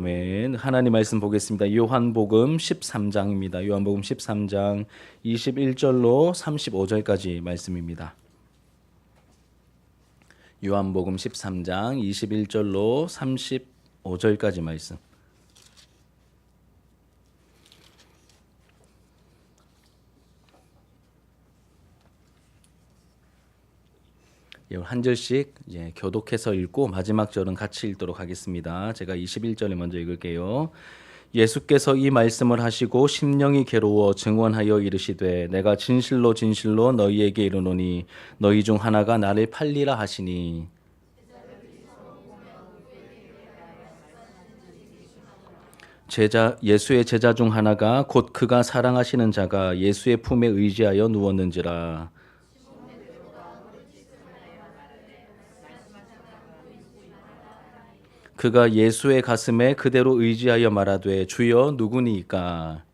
아멘. 하나님 말씀 보겠습니다. 요한복음 13장입니다. 요한복음 13장 21절로 35절까지 말씀입니다. 요한복음 13장 21절로 35절까지 말씀. 한 절씩 교독해서 읽고 마지막 절은 같이 읽도록 하겠습니다. 제가 21절을 먼저 읽을게요. 예수께서 이 말씀을 하시고 심령이 괴로워 증언하여 이르시되 내가 진실로 진실로 너희에게 이르노니 너희 중 하나가 나를 팔리라 하시니 예수의 제자 중 하나가 곧 그가 사랑하시는 자가 예수의 품에 의지하여 누웠는지라. 그가 예수의 가슴에 그대로 의지하여 말하되 주여 누구니이까.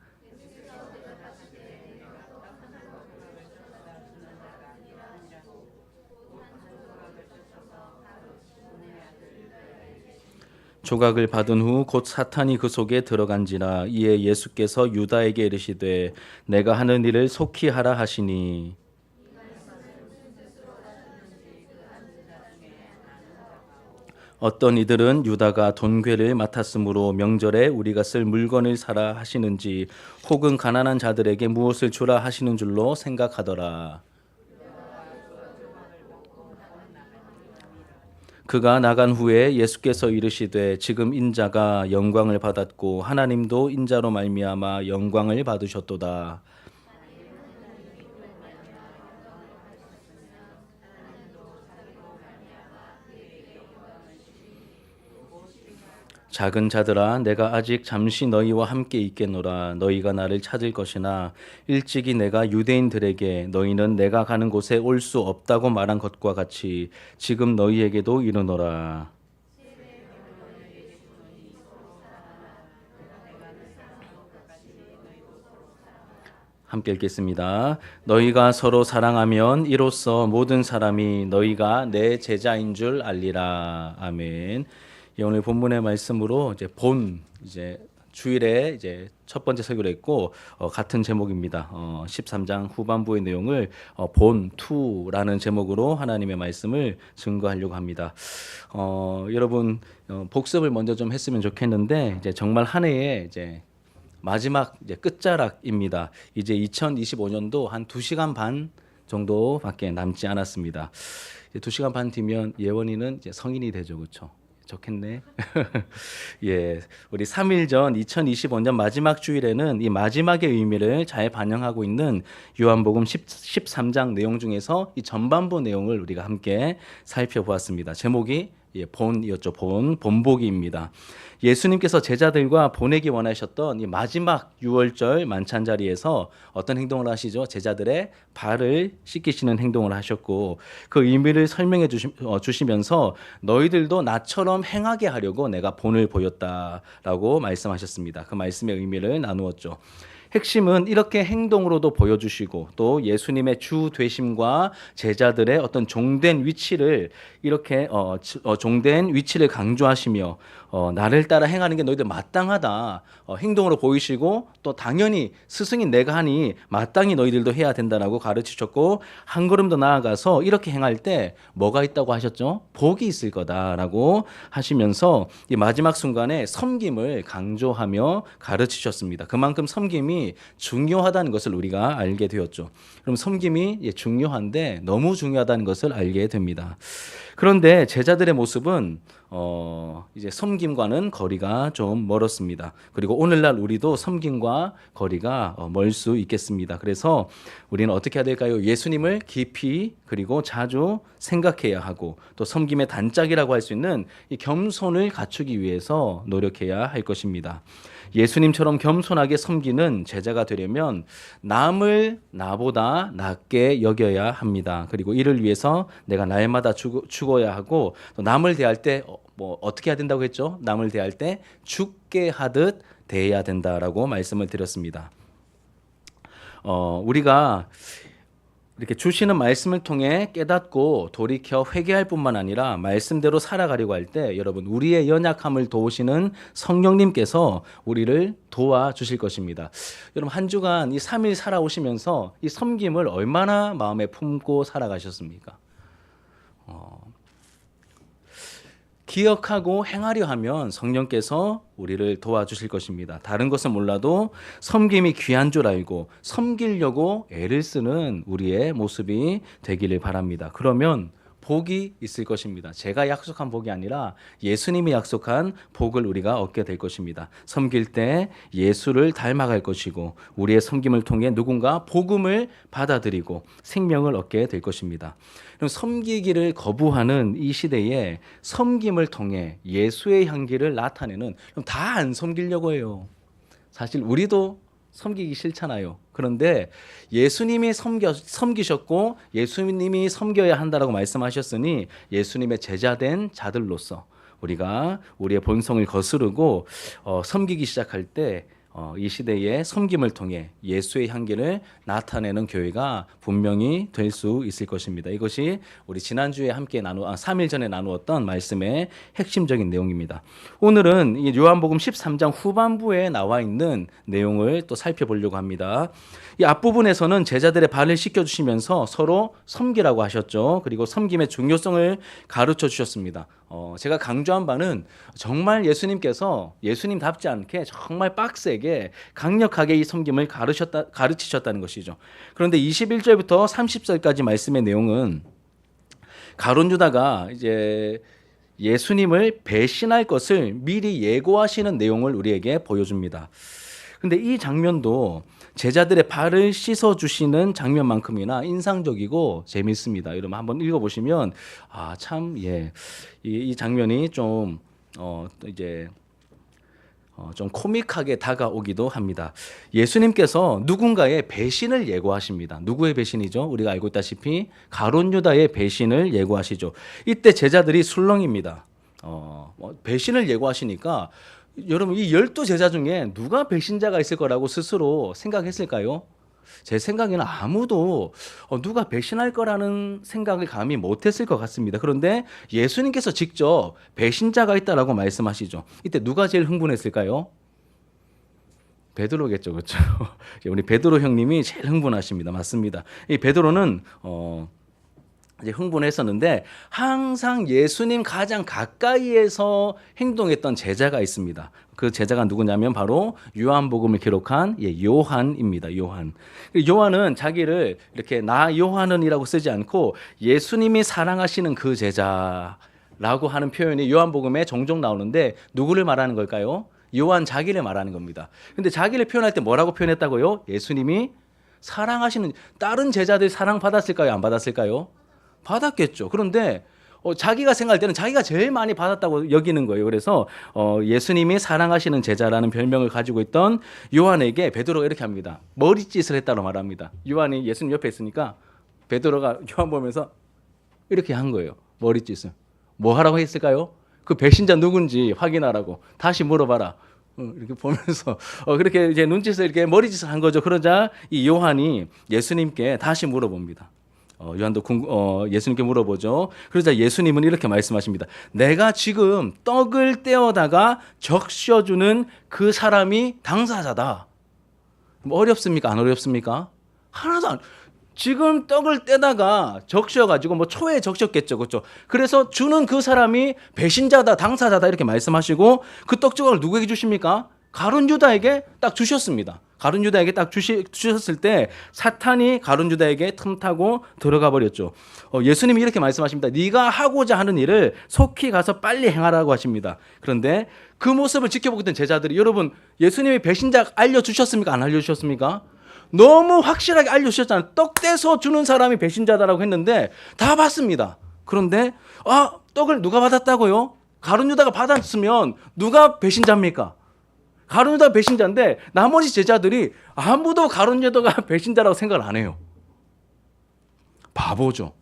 조각을 받은 후 곧 사탄이 그 속에 들어간지라. 이에 예수께서 유다에게 이르시되 내가 하는 일을 속히 하라 하시니 어떤 이들은 유다가 돈괴를 맡았으므로 명절에 우리가 쓸 물건을 사라 하시는지 혹은 가난한 자들에게 무엇을 주라 하시는 줄로 생각하더라. 그가 나간 후에 예수께서 이르시되 지금 인자가 영광을 받았고 하나님도 인자로 말미암아 영광을 받으셨도다. 작은 자들아 내가 아직 잠시 너희와 함께 있겠노라. 너희가 나를 찾을 것이나 일찍이 내가 유대인들에게 너희는 내가 가는 곳에 올 수 없다고 말한 것과 같이 지금 너희에게도 이르노라. 함께 읽겠습니다. 너희가 서로 사랑하면 이로써 모든 사람이 너희가 내 제자인 줄 알리라. 아멘. 오늘 본문의 말씀으로 주일에 첫 번째 설교를 했고 같은 제목입니다. 13장 후반부의 내용을 본2라는 제목으로 하나님의 말씀을 증거하려고 합니다. 여러분 복습을 먼저 좀 했으면 좋겠는데 정말 한 해에 마지막 끝자락입니다. 이제 2025년도 한 2시간 반 정도밖에 남지 않았습니다. 2시간 반 뒤면 예원이는 성인이 되죠, 그렇죠? 좋겠네. 예, 우리 3일 전 2025년 마지막 주일에는 이 마지막의 의미를 잘 반영하고 있는 요한복음 13장 내용 중에서 이 전반부 내용을 우리가 함께 살펴보았습니다. 제목이 본이었죠. 본보기입니다. 예수님께서 제자들과 보내기 원하셨던 이 마지막 유월절 만찬 자리에서 어떤 행동을 하시죠? 제자들의 발을 씻기시는 행동을 하셨고 그 의미를 설명해 주시면서 너희들도 나처럼 행하게 하려고 내가 본을 보였다라고 말씀하셨습니다. 그 말씀의 의미를 나누었죠. 핵심은 이렇게 행동으로도 보여주시고 또 예수님의 주 되심과 제자들의 어떤 종된 위치를 이렇게 종된 위치를 강조하시며 나를 따라 행하는 게 너희들 마땅하다 행동으로 보이시고 또 당연히 스승인 내가 하니 마땅히 너희들도 해야 된다라고 가르치셨고 한 걸음 더 나아가서 이렇게 행할 때 뭐가 있다고 하셨죠? 복이 있을 거다라고 하시면서 이 마지막 순간에 섬김을 강조하며 가르치셨습니다. 그만큼 섬김이 중요하다는 것을 우리가 알게 되었죠. 그럼 섬김이 중요한데 너무 중요하다는 것을 알게 됩니다. 그런데 제자들의 모습은 이제 섬김과는 거리가 좀 멀었습니다. 그리고 오늘날 우리도 섬김과 거리가 멀 수 있겠습니다. 그래서 우리는 어떻게 해야 될까요? 예수님을 깊이 그리고 자주 생각해야 하고 또 섬김의 단짝이라고 할 수 있는 이 겸손을 갖추기 위해서 노력해야 할 것입니다. 예수님처럼 겸손하게 섬기는 제자가 되려면 남을 나보다 낮게 여겨야 합니다. 그리고 이를 위해서 내가 날마다 죽어야 하고 또 남을 대할 때 어떻게 해야 된다고 했죠? 남을 대할 때 죽게 하듯 대해야 된다라고 말씀을 드렸습니다. 우리가 이렇게 주시는 말씀을 통해 깨닫고 돌이켜 회개할 뿐만 아니라 말씀대로 살아가려고 할 때 여러분 우리의 연약함을 도우시는 성령님께서 우리를 도와주실 것입니다. 여러분 한 주간 이 3일 살아오시면서 이 섬김을 얼마나 마음에 품고 살아가셨습니까? 기억하고 행하려 하면 성령께서 우리를 도와주실 것입니다. 다른 것은 몰라도 섬김이 귀한 줄 알고 섬기려고 애를 쓰는 우리의 모습이 되기를 바랍니다. 그러면 복이 있을 것입니다. 제가 약속한 복이 아니라 예수님이 약속한 복을 우리가 얻게 될 것입니다. 섬길 때 예수를 닮아갈 것이고 우리의 섬김을 통해 누군가 복음을 받아들이고 생명을 얻게 될 것입니다. 그럼 섬기기를 거부하는 이 시대에 섬김을 통해 예수의 향기를 나타내는, 다 안 섬기려고 해요. 사실 우리도 섬기기 싫잖아요. 그런데 예수님이 섬기셨고 예수님이 섬겨야 한다라고 말씀하셨으니 예수님의 제자된 자들로서 우리가 우리의 본성을 거스르고 섬기기 시작할 때 이 시대의 섬김을 통해 예수의 향기를 나타내는 교회가 분명히 될 수 있을 것입니다. 이것이 우리 지난주에 함께 3일 전에 나누었던 말씀의 핵심적인 내용입니다. 오늘은 이 요한복음 13장 후반부에 나와 있는 내용을 또 살펴보려고 합니다. 이 앞부분에서는 제자들의 발을 씻겨주시면서 서로 섬기라고 하셨죠. 그리고 섬김의 중요성을 가르쳐 주셨습니다. 제가 강조한 바는 정말 예수님께서 예수님답지 않게 정말 빡세게 강력하게 이 섬김을 가르치셨다는 것이죠. 그런데 21절부터 30절까지 말씀의 내용은 가룟 유다가 이제 예수님을 배신할 것을 미리 예고하시는 내용을 우리에게 보여줍니다. 근데 이 장면도 제자들의 발을 씻어주시는 장면만큼이나 인상적이고 재밌습니다. 여러분 한번 읽어보시면 이 장면이 좀 좀 코믹하게 다가오기도 합니다. 예수님께서 누군가의 배신을 예고하십니다. 누구의 배신이죠? 우리가 알고 있다시피 가룟 유다의 배신을 예고하시죠. 이때 제자들이 술렁입니다. 배신을 예고하시니까 여러분 이 12제자 중에 누가 배신자가 있을 거라고 스스로 생각했을까요? 제 생각에는 아무도 누가 배신할 거라는 생각을 감히 못했을 것 같습니다. 그런데 예수님께서 직접 배신자가 있다라고 말씀하시죠. 이때 누가 제일 흥분했을까요? 베드로겠죠, 그렇죠? 우리 베드로 형님이 제일 흥분하십니다. 맞습니다. 이 베드로는 이제 흥분했었는데 항상 예수님 가장 가까이에서 행동했던 제자가 있습니다. 그 제자가 누구냐면 바로 요한복음을 기록한 요한입니다. 요한은 자기를 이렇게 나 요한은이라고 쓰지 않고 예수님이 사랑하시는 그 제자라고 하는 표현이 요한복음에 종종 나오는데 누구를 말하는 걸까요? 요한 자기를 말하는 겁니다. 근데 자기를 표현할 때 뭐라고 표현했다고요? 예수님이 사랑하시는, 다른 제자들 사랑받았을까요? 안 받았을까요? 받았겠죠. 그런데 자기가 생각할 때는 자기가 제일 많이 받았다고 여기는 거예요. 그래서 예수님이 사랑하시는 제자라는 별명을 가지고 있던 요한에게 베드로가 이렇게 합니다. 머리짓을 했다고 말합니다. 요한이 예수님 옆에 있으니까 베드로가 요한 보면서 이렇게 한 거예요. 머리짓을. 뭐 하라고 했을까요? 그 배신자 누군지 확인하라고. 다시 물어봐라. 이렇게 보면서 그렇게 이제 눈짓을 이렇게 머리짓을 한 거죠. 그러자 이 요한이 예수님께 다시 물어봅니다. 요한도 예수님께 물어보죠. 그러자 예수님은 이렇게 말씀하십니다. 내가 지금 떡을 떼어다가 적셔주는 그 사람이 당사자다. 뭐 어렵습니까? 안 어렵습니까? 하나도 안. 지금 떡을 떼다가 적셔가지고 뭐 초에 적셨겠죠, 그렇죠? 그래서 주는 그 사람이 배신자다, 당사자다 이렇게 말씀하시고 그 떡 조각을 누구에게 주십니까? 가룟 유다에게 딱 주셨습니다. 가룟 유다에게 딱 주셨을 때 사탄이 가룟 유다에게 틈타고 들어가 버렸죠. 예수님이 이렇게 말씀하십니다. 네가 하고자 하는 일을 속히 가서 빨리 행하라고 하십니다. 그런데 그 모습을 지켜보고 있던 제자들이, 여러분 예수님이 배신자 알려주셨습니까? 안 알려주셨습니까? 너무 확실하게 알려주셨잖아요. 떡 떼서 주는 사람이 배신자다라고 했는데 다 봤습니다. 그런데 떡을 누가 받았다고요? 가룟 유다가 받았으면 누가 배신자입니까? 가룟 유다가 배신자인데 나머지 제자들이 아무도 가룟 유다가 배신자라고 생각을 안 해요. 바보죠.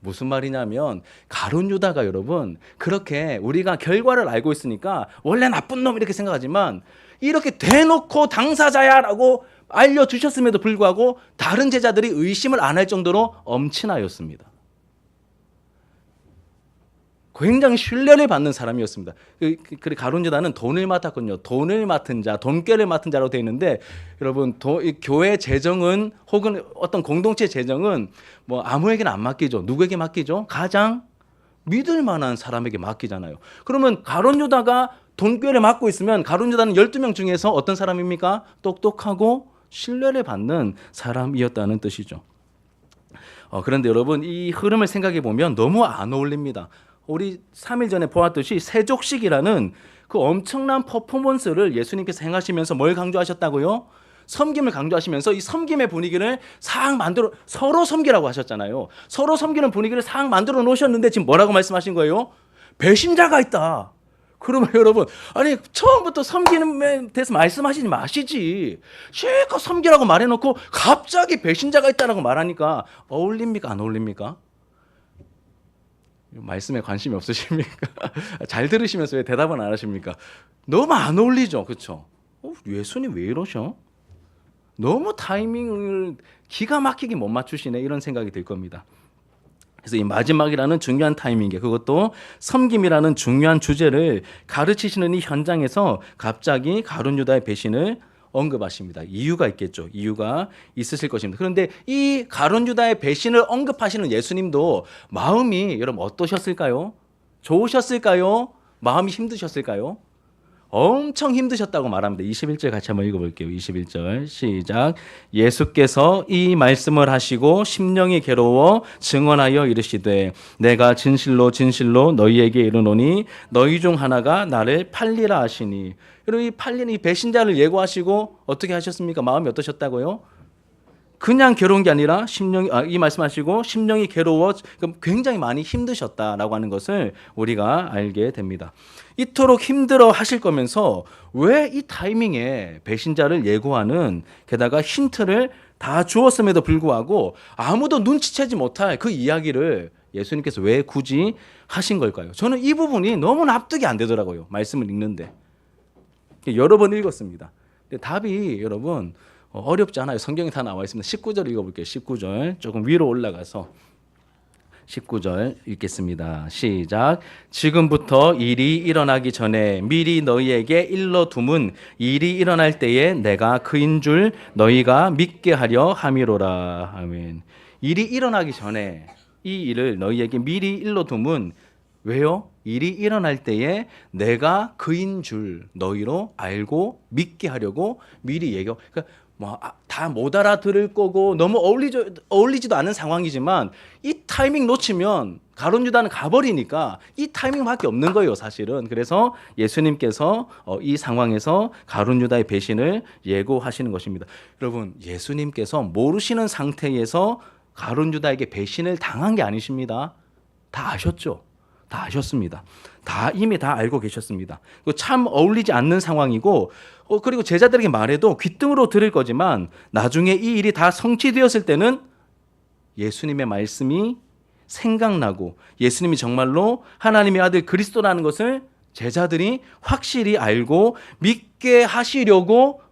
무슨 말이냐면 가룟 유다가 여러분 그렇게 우리가 결과를 알고 있으니까 원래 나쁜 놈 이렇게 생각하지만 이렇게 대놓고 당사자야라고 알려주셨음에도 불구하고 다른 제자들이 의심을 안 할 정도로 엄친아였습니다. 굉장히 신뢰를 받는 사람이었습니다. 그 가룟 유다는 돈을 맡았거든요. 돈을 맡은 자, 돈꾀를 맡은 자로 되어 있는데 여러분 교회 재정은 혹은 어떤 공동체 재정은 뭐 아무에게나 안 맡기죠. 누구에게 맡기죠? 가장 믿을 만한 사람에게 맡기잖아요. 그러면 가룟 유다가 돈꾀를 맡고 있으면 가룟 유다는 12명 중에서 어떤 사람입니까? 똑똑하고 신뢰를 받는 사람이었다는 뜻이죠. 그런데 여러분 이 흐름을 생각해 보면 너무 안 어울립니다. 우리 3일 전에 보았듯이 세족식이라는 그 엄청난 퍼포먼스를 예수님께서 행하시면서 뭘 강조하셨다고요? 섬김을 강조하시면서 이 섬김의 분위기를 싹 만들어 서로 섬기라고 하셨잖아요. 서로 섬기는 분위기를 싹 만들어 놓으셨는데 지금 뭐라고 말씀하신 거예요? 배신자가 있다. 그러면 여러분 아니 처음부터 섬기는 대해서 말씀하시지 마시지. 실컷 섬기라고 말해놓고 갑자기 배신자가 있다라고 말하니까 어울립니까? 안 어울립니까? 말씀에 관심이 없으십니까? 잘 들으시면서 왜 대답은 안 하십니까? 너무 안 어울리죠, 그렇죠? 예수님 왜 이러셔? 너무 타이밍을 기가 막히게 못 맞추시네 이런 생각이 들 겁니다. 그래서 이 마지막이라는 중요한 타이밍에 그것도 섬김이라는 중요한 주제를 가르치시는 이 현장에서 갑자기 가룟 유다의 배신을 언급하십니다. 이유가 있겠죠. 이유가 있으실 것입니다. 그런데 이 가룟 유다의 배신을 언급하시는 예수님도 마음이 여러분 어떠셨을까요? 좋으셨을까요? 마음이 힘드셨을까요? 엄청 힘드셨다고 말합니다. 21절 같이 한번 읽어볼게요. 21절 시작. 예수께서 이 말씀을 하시고 심령이 괴로워 증언하여 이르시되 내가 진실로 진실로 너희에게 이르노니 너희 중 하나가 나를 팔리라 하시니. 여러분 이 팔리는 이 배신자를 예고하시고 어떻게 하셨습니까? 마음이 어떠셨다고요? 그냥 괴로운 게 아니라 이 말씀하시고 심령이 괴로워 굉장히 많이 힘드셨다라고 하는 것을 우리가 알게 됩니다. 이토록 힘들어 하실 거면서 왜 이 타이밍에 배신자를 예고하는 게다가 힌트를 다 주었음에도 불구하고 아무도 눈치채지 못할 그 이야기를 예수님께서 왜 굳이 하신 걸까요? 저는 이 부분이 너무 납득이 안 되더라고요. 말씀을 읽는데 여러 번 읽었습니다. 근데 답이 여러분 어렵지 않아요. 성경에 다 나와 있습니다. 19절 읽어볼게요. 19절 조금 위로 올라가서 19절 읽겠습니다. 시작. 지금부터 일이 일어나기 전에 미리 너희에게 일러둠은 일이 일어날 때에 내가 그인 줄 너희가 믿게 하려 함이로라. 아멘. 일이 일어나기 전에 이 일을 너희에게 미리 일러둠은 왜요? 일이 일어날 때에 내가 그인 줄 너희로 알고 믿게 하려고 미리 얘기하고 그러니까 다 못 알아들을 거고 너무 어울리지도 않은 상황이지만 이 타이밍 놓치면 가룟 유다는 가버리니까 이 타이밍밖에 없는 거예요, 사실은. 그래서 예수님께서 이 상황에서 가룟 유다의 배신을 예고하시는 것입니다. 여러분, 예수님께서 모르시는 상태에서 가룟 유다에게 배신을 당한 게 아니십니다. 다 아셨죠? 다 아셨습니다. 이미 다 알고 계셨습니다. 참 어울리지 않는 상황이고 그리고 제자들에게 말해도 귓등으로 들을 거지만 나중에 이 일이 다 성취되었을 때는 예수님의 말씀이 생각나고 예수님이 정말로 하나님의 아들 그리스도라는 것을 제자들이 확실히 알고 믿게 하시려고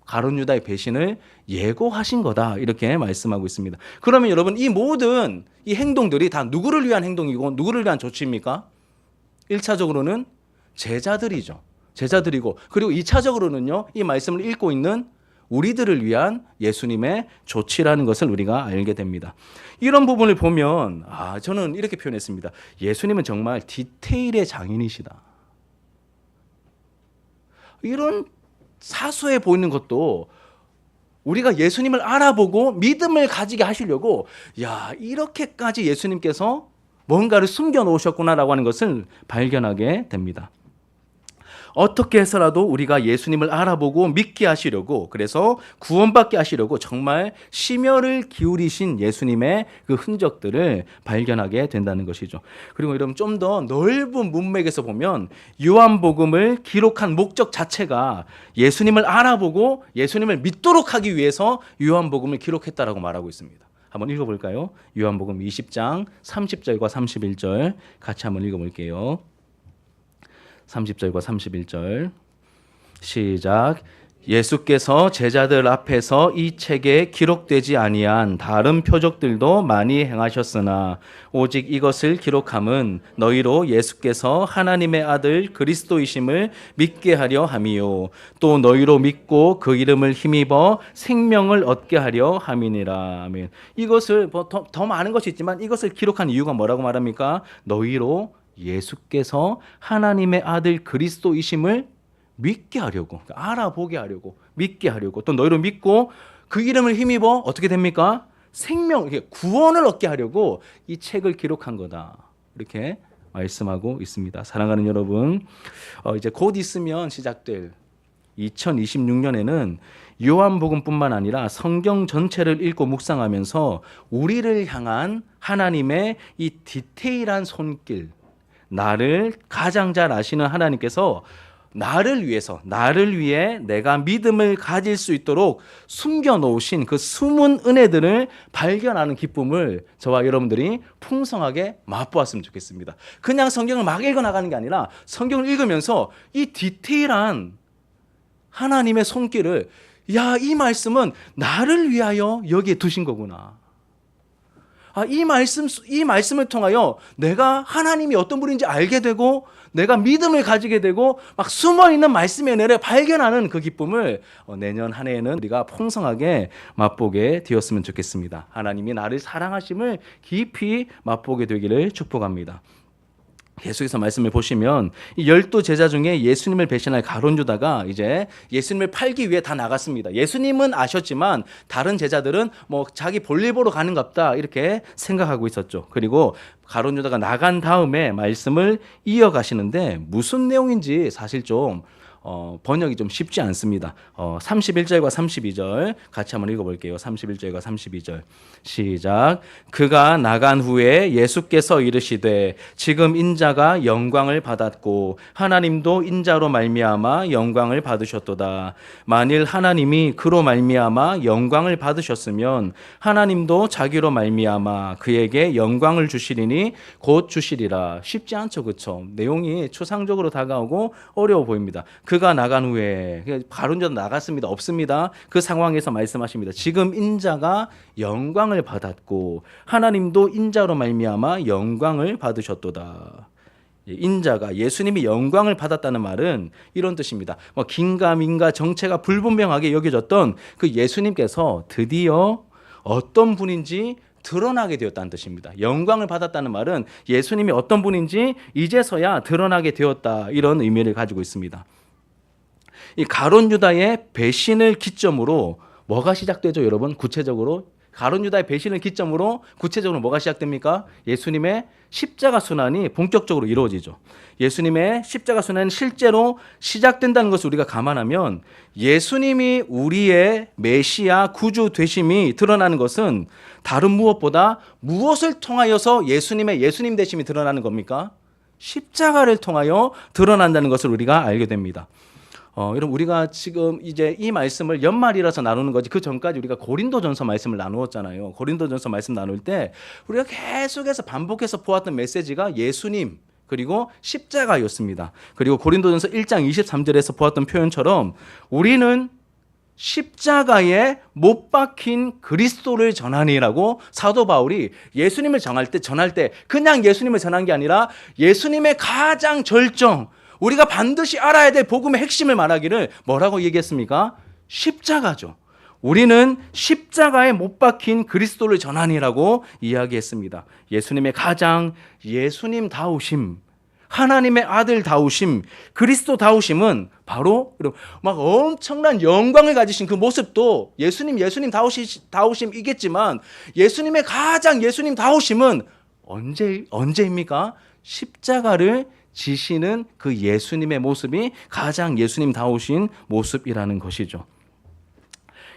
가룟 유다의 배신을 예고하신 거다 이렇게 말씀하고 있습니다. 그러면 여러분 이 모든 이 행동들이 다 누구를 위한 행동이고 누구를 위한 조치입니까? 1차적으로는 제자들이죠. 제자들이고 그리고 2차적으로는요. 이 말씀을 읽고 있는 우리들을 위한 예수님의 조치라는 것을 우리가 알게 됩니다. 이런 부분을 보면 저는 이렇게 표현했습니다. 예수님은 정말 디테일의 장인이시다. 이런 사소해 보이는 것도 우리가 예수님을 알아보고 믿음을 가지게 하시려고 이렇게까지 예수님께서 뭔가를 숨겨놓으셨구나라고 하는 것을 발견하게 됩니다. 어떻게 해서라도 우리가 예수님을 알아보고 믿게 하시려고 그래서 구원받게 하시려고 정말 심혈을 기울이신 예수님의 그 흔적들을 발견하게 된다는 것이죠. 그리고 여러분 좀 더 넓은 문맥에서 보면 요한복음을 기록한 목적 자체가 예수님을 알아보고 예수님을 믿도록 하기 위해서 요한복음을 기록했다라고 말하고 있습니다. 한번 읽어볼까요? 요한복음 20장 30절과 31절 같이 한번 읽어볼게요. 30절과 31절 시작. 예수께서 제자들 앞에서 이 책에 기록되지 아니한 다른 표적들도 많이 행하셨으나 오직 이것을 기록함은 너희로 예수께서 하나님의 아들 그리스도이심을 믿게 하려 함이요 또 너희로 믿고 그 이름을 힘입어 생명을 얻게 하려 함이니라. 아멘. 이것을 더 많은 것이 있지만 이것을 기록한 이유가 뭐라고 말합니까? 너희로 예수께서 하나님의 아들 그리스도이심을 믿게 하려고, 알아보게 하려고, 믿게 하려고, 또 너희로 믿고 그 이름을 힘입어 어떻게 됩니까? 생명, 구원을 얻게 하려고 이 책을 기록한 거다. 이렇게 말씀하고 있습니다. 사랑하는 여러분, 이제 곧 있으면 시작될 2026년에는 요한복음뿐만 아니라 성경 전체를 읽고 묵상하면서 우리를 향한 하나님의 이 디테일한 손길, 나를 가장 잘 아시는 하나님께서 나를 위해 내가 믿음을 가질 수 있도록 숨겨놓으신 그 숨은 은혜들을 발견하는 기쁨을 저와 여러분들이 풍성하게 맛보았으면 좋겠습니다. 그냥 성경을 막 읽어나가는 게 아니라 성경을 읽으면서 이 디테일한 하나님의 손길을, 야, 이 말씀은 나를 위하여 여기에 두신 거구나. 이 말씀을 통하여 내가 하나님이 어떤 분인지 알게 되고 내가 믿음을 가지게 되고 막 숨어있는 말씀의 은혜를 발견하는 그 기쁨을 내년 한 해에는 우리가 풍성하게 맛보게 되었으면 좋겠습니다. 하나님이 나를 사랑하심을 깊이 맛보게 되기를 축복합니다. 계속해서 말씀을 보시면 이 12 제자 중에 예수님을 배신할 가룟 유다가 이제 예수님을 팔기 위해 다 나갔습니다. 예수님은 아셨지만 다른 제자들은 뭐 자기 볼일 보러 가는갑다 이렇게 생각하고 있었죠. 그리고 가룟 유다가 나간 다음에 말씀을 이어가시는데 무슨 내용인지 사실 좀 번역이 좀 쉽지 않습니다. 31절과 32절 같이 한번 읽어볼게요. 31절과 32절 시작. 그가 나간 후에 예수께서 이르시되 지금 인자가 영광을 받았고 하나님도 인자로 말미암아 영광을 받으셨도다. 만일 하나님이 그로 말미암아 영광을 받으셨으면 하나님도 자기로 말미암아 그에게 영광을 주시리니 곧 주시리라. 쉽지 않죠, 그렇죠? 내용이 추상적으로 다가오고 어려워 보입니다. 그가 나간 후에 가룟 유다 나갔습니다. 없습니다. 그 상황에서 말씀하십니다. 지금 인자가 영광을 받았고 하나님도 인자로 말미암아 영광을 받으셨도다. 인자가 예수님이 영광을 받았다는 말은 이런 뜻입니다. 긴가 민가 정체가 불분명하게 여겨졌던 그 예수님께서 드디어 어떤 분인지 드러나게 되었다는 뜻입니다. 영광을 받았다는 말은 예수님이 어떤 분인지 이제서야 드러나게 되었다, 이런 의미를 가지고 있습니다. 이 가룟 유다의 배신을 기점으로 뭐가 시작되죠, 여러분? 구체적으로 가룟 유다의 배신을 기점으로 구체적으로 뭐가 시작됩니까? 예수님의 십자가 순환이 본격적으로 이루어지죠. 예수님의 십자가 순환은 실제로 시작된다는 것을 우리가 감안하면 예수님이 우리의 메시아 구주 되심이 드러나는 것은 다른 무엇보다 무엇을 통하여서 예수님의 예수님 되심이 드러나는 겁니까? 십자가를 통하여 드러난다는 것을 우리가 알게 됩니다. 여러분, 우리가 지금 이제 이 말씀을 연말이라서 나누는 거지 그 전까지 우리가 고린도전서 말씀을 나누었잖아요. 고린도전서 말씀 나눌 때 우리가 계속해서 반복해서 보았던 메시지가 예수님 그리고 십자가였습니다. 그리고 고린도전서 1장 23절에서 보았던 표현처럼 우리는 십자가에 못 박힌 그리스도를 전하니라고 사도 바울이 예수님을 전할 때 그냥 예수님을 전한 게 아니라 예수님의 가장 절정, 우리가 반드시 알아야 될 복음의 핵심을 말하기를 뭐라고 얘기했습니까? 십자가죠. 우리는 십자가에 못 박힌 그리스도를 전하니라고 이야기했습니다. 예수님의 가장 예수님다우심, 하나님의 아들다우심, 그리스도다우심은 바로 막 엄청난 영광을 가지신 그 모습도 예수님다우심이겠지만 예수님의 가장 예수님다우심은 언제입니까? 십자가를 지시는 그 예수님의 모습이 가장 예수님다우신 모습이라는 것이죠.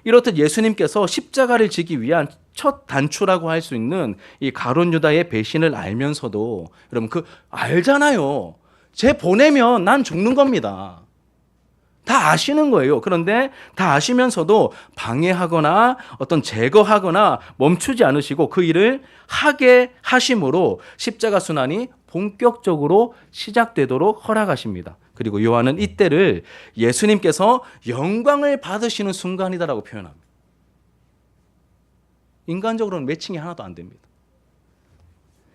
이렇듯 예수님께서 십자가를 지기 위한 첫 단추라고 할 수 있는 이 가룟 유다의 배신을 알면서도 여러분 알잖아요. 쟤 보내면 난 죽는 겁니다. 다 아시는 거예요. 그런데 다 아시면서도 방해하거나 어떤 제거하거나 멈추지 않으시고 그 일을 하게 하심으로 십자가 순환이 본격적으로 시작되도록 허락하십니다. 그리고 요한은 이때를 예수님께서 영광을 받으시는 순간이다라고 표현합니다. 인간적으로는 매칭이 하나도 안 됩니다.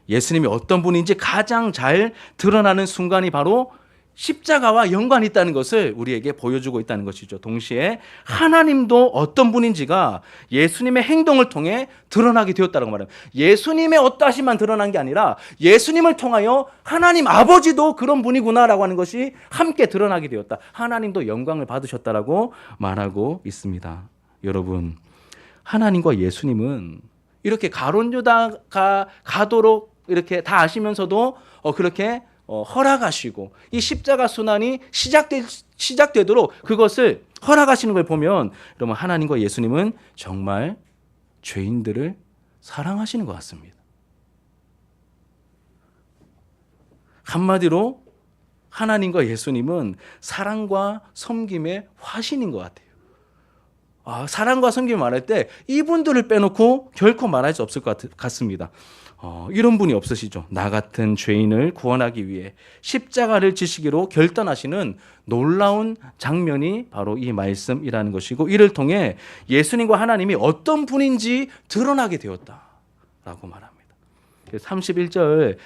예수님이 어떤 분인지 가장 잘 드러나는 순간이 바로 십자가와 연관이 있다는 것을 우리에게 보여주고 있다는 것이죠. 동시에 하나님도 어떤 분인지가 예수님의 행동을 통해 드러나게 되었다고 말합니다. 예수님의 어떠하심만 드러난 게 아니라 예수님을 통하여 하나님 아버지도 그런 분이구나라고 하는 것이 함께 드러나게 되었다. 하나님도 영광을 받으셨다라고 말하고 있습니다. 여러분, 하나님과 예수님은 이렇게 가론유다가 가도록 이렇게 다 아시면서도 그렇게 허락하시고 이 십자가 순환이 시작되도록 그것을 허락하시는 걸 보면 여러분, 하나님과 예수님은 정말 죄인들을 사랑하시는 것 같습니다. 한마디로 하나님과 예수님은 사랑과 섬김의 화신인 것 같아요. 사랑과 섬김을 말할 때 이분들을 빼놓고 결코 말할 수 없을 것 같습니다. 이런 분이 없으시죠. 나 같은 죄인을 구원하기 위해 십자가를 지시기로 결단하시는 놀라운 장면이 바로 이 말씀이라는 것이고, 이를 통해 예수님과 하나님이 어떤 분인지 드러나게 되었다라고 말합니다. 31절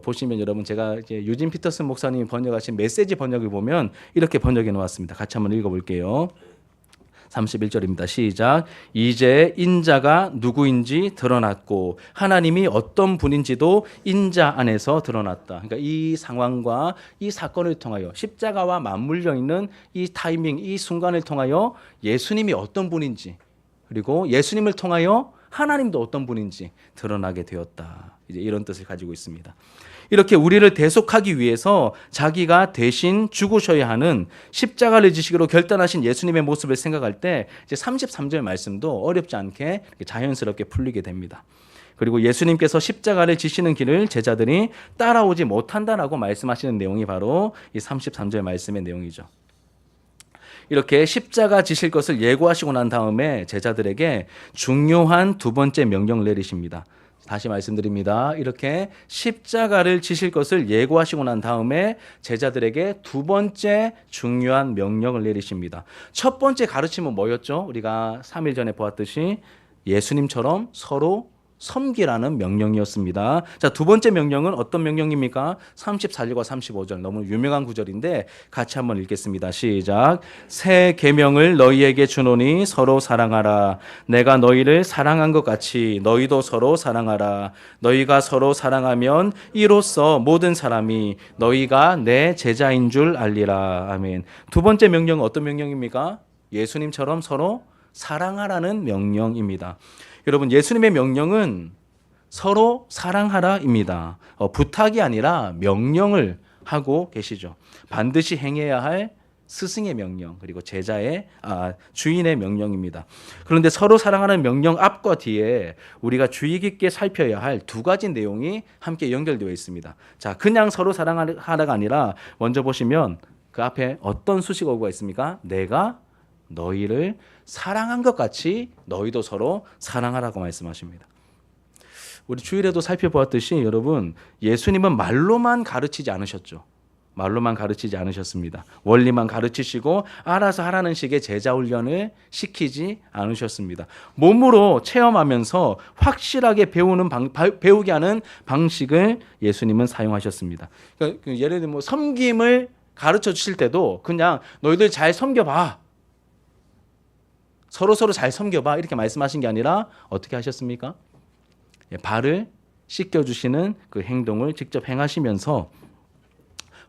보시면 여러분, 제가 이제 유진 피터슨 목사님이 번역하신 메시지 번역을 보면 이렇게 번역해 놓았습니다. 같이 한번 읽어볼게요. 31절입니다. 시작. 이제 인자가 누구인지 드러났고 하나님이 어떤 분인지도 인자 안에서 드러났다. 그러니까 이 상황과 이 사건을 통하여 십자가와 맞물려 있는 이 타이밍, 이 순간을 통하여 예수님이 어떤 분인지, 그리고 예수님을 통하여 하나님도 어떤 분인지 드러나게 되었다. 이제 이런 뜻을 가지고 있습니다. 이렇게 우리를 대속하기 위해서 자기가 대신 죽으셔야 하는 십자가를 지시기로 결단하신 예수님의 모습을 생각할 때 이제 33절 말씀도 어렵지 않게 자연스럽게 풀리게 됩니다. 그리고 예수님께서 십자가를 지시는 길을 제자들이 따라오지 못한다라고 말씀하시는 내용이 바로 이 33절 말씀의 내용이죠. 이렇게 십자가 지실 것을 예고하시고 난 다음에 제자들에게 중요한 두 번째 명령을 내리십니다. 다시 말씀드립니다. 이렇게 십자가를 지실 것을 예고하시고 난 다음에 제자들에게 두 번째 중요한 명령을 내리십니다. 첫 번째 가르침은 뭐였죠? 우리가 3일 전에 보았듯이 예수님처럼 서로 섬기라는 명령이었습니다. 자, 두 번째 명령은 어떤 명령입니까? 34절과 35절, 너무 유명한 구절인데 같이 한번 읽겠습니다. 시작. 새 계명을 너희에게 주노니 서로 사랑하라. 내가 너희를 사랑한 것 같이 너희도 서로 사랑하라. 너희가 서로 사랑하면 이로써 모든 사람이 너희가 내 제자인 줄 알리라. 아멘. 두 번째 명령은 어떤 명령입니까? 예수님처럼 서로 사랑하라는 명령입니다. 여러분, 예수님의 명령은 서로 사랑하라입니다. 부탁이 아니라 명령을 하고 계시죠. 반드시 행해야 할 스승의 명령, 그리고 주인의 명령입니다. 그런데 서로 사랑하는 명령 앞과 뒤에 우리가 주의 깊게 살펴야 할 두 가지 내용이 함께 연결되어 있습니다. 자, 그냥 서로 사랑하라가 아니라 먼저 보시면 그 앞에 어떤 수식어가 있습니까? 내가 너희를 사랑한 것 같이 너희도 서로 사랑하라고 말씀하십니다. 우리 주일에도 살펴보았듯이 여러분, 예수님은 말로만 가르치지 않으셨죠. 말로만 가르치지 않으셨습니다. 원리만 가르치시고 알아서 하라는 식의 제자 훈련을 시키지 않으셨습니다. 몸으로 체험하면서 확실하게 배우게 하는 방식을 예수님은 사용하셨습니다. 그러니까 예를 들면 섬김을 가르쳐 주실 때도 그냥 너희들 잘 섬겨봐, 서로 잘 섬겨봐, 이렇게 말씀하신 게 아니라 어떻게 하셨습니까? 발을 씻겨주시는 그 행동을 직접 행하시면서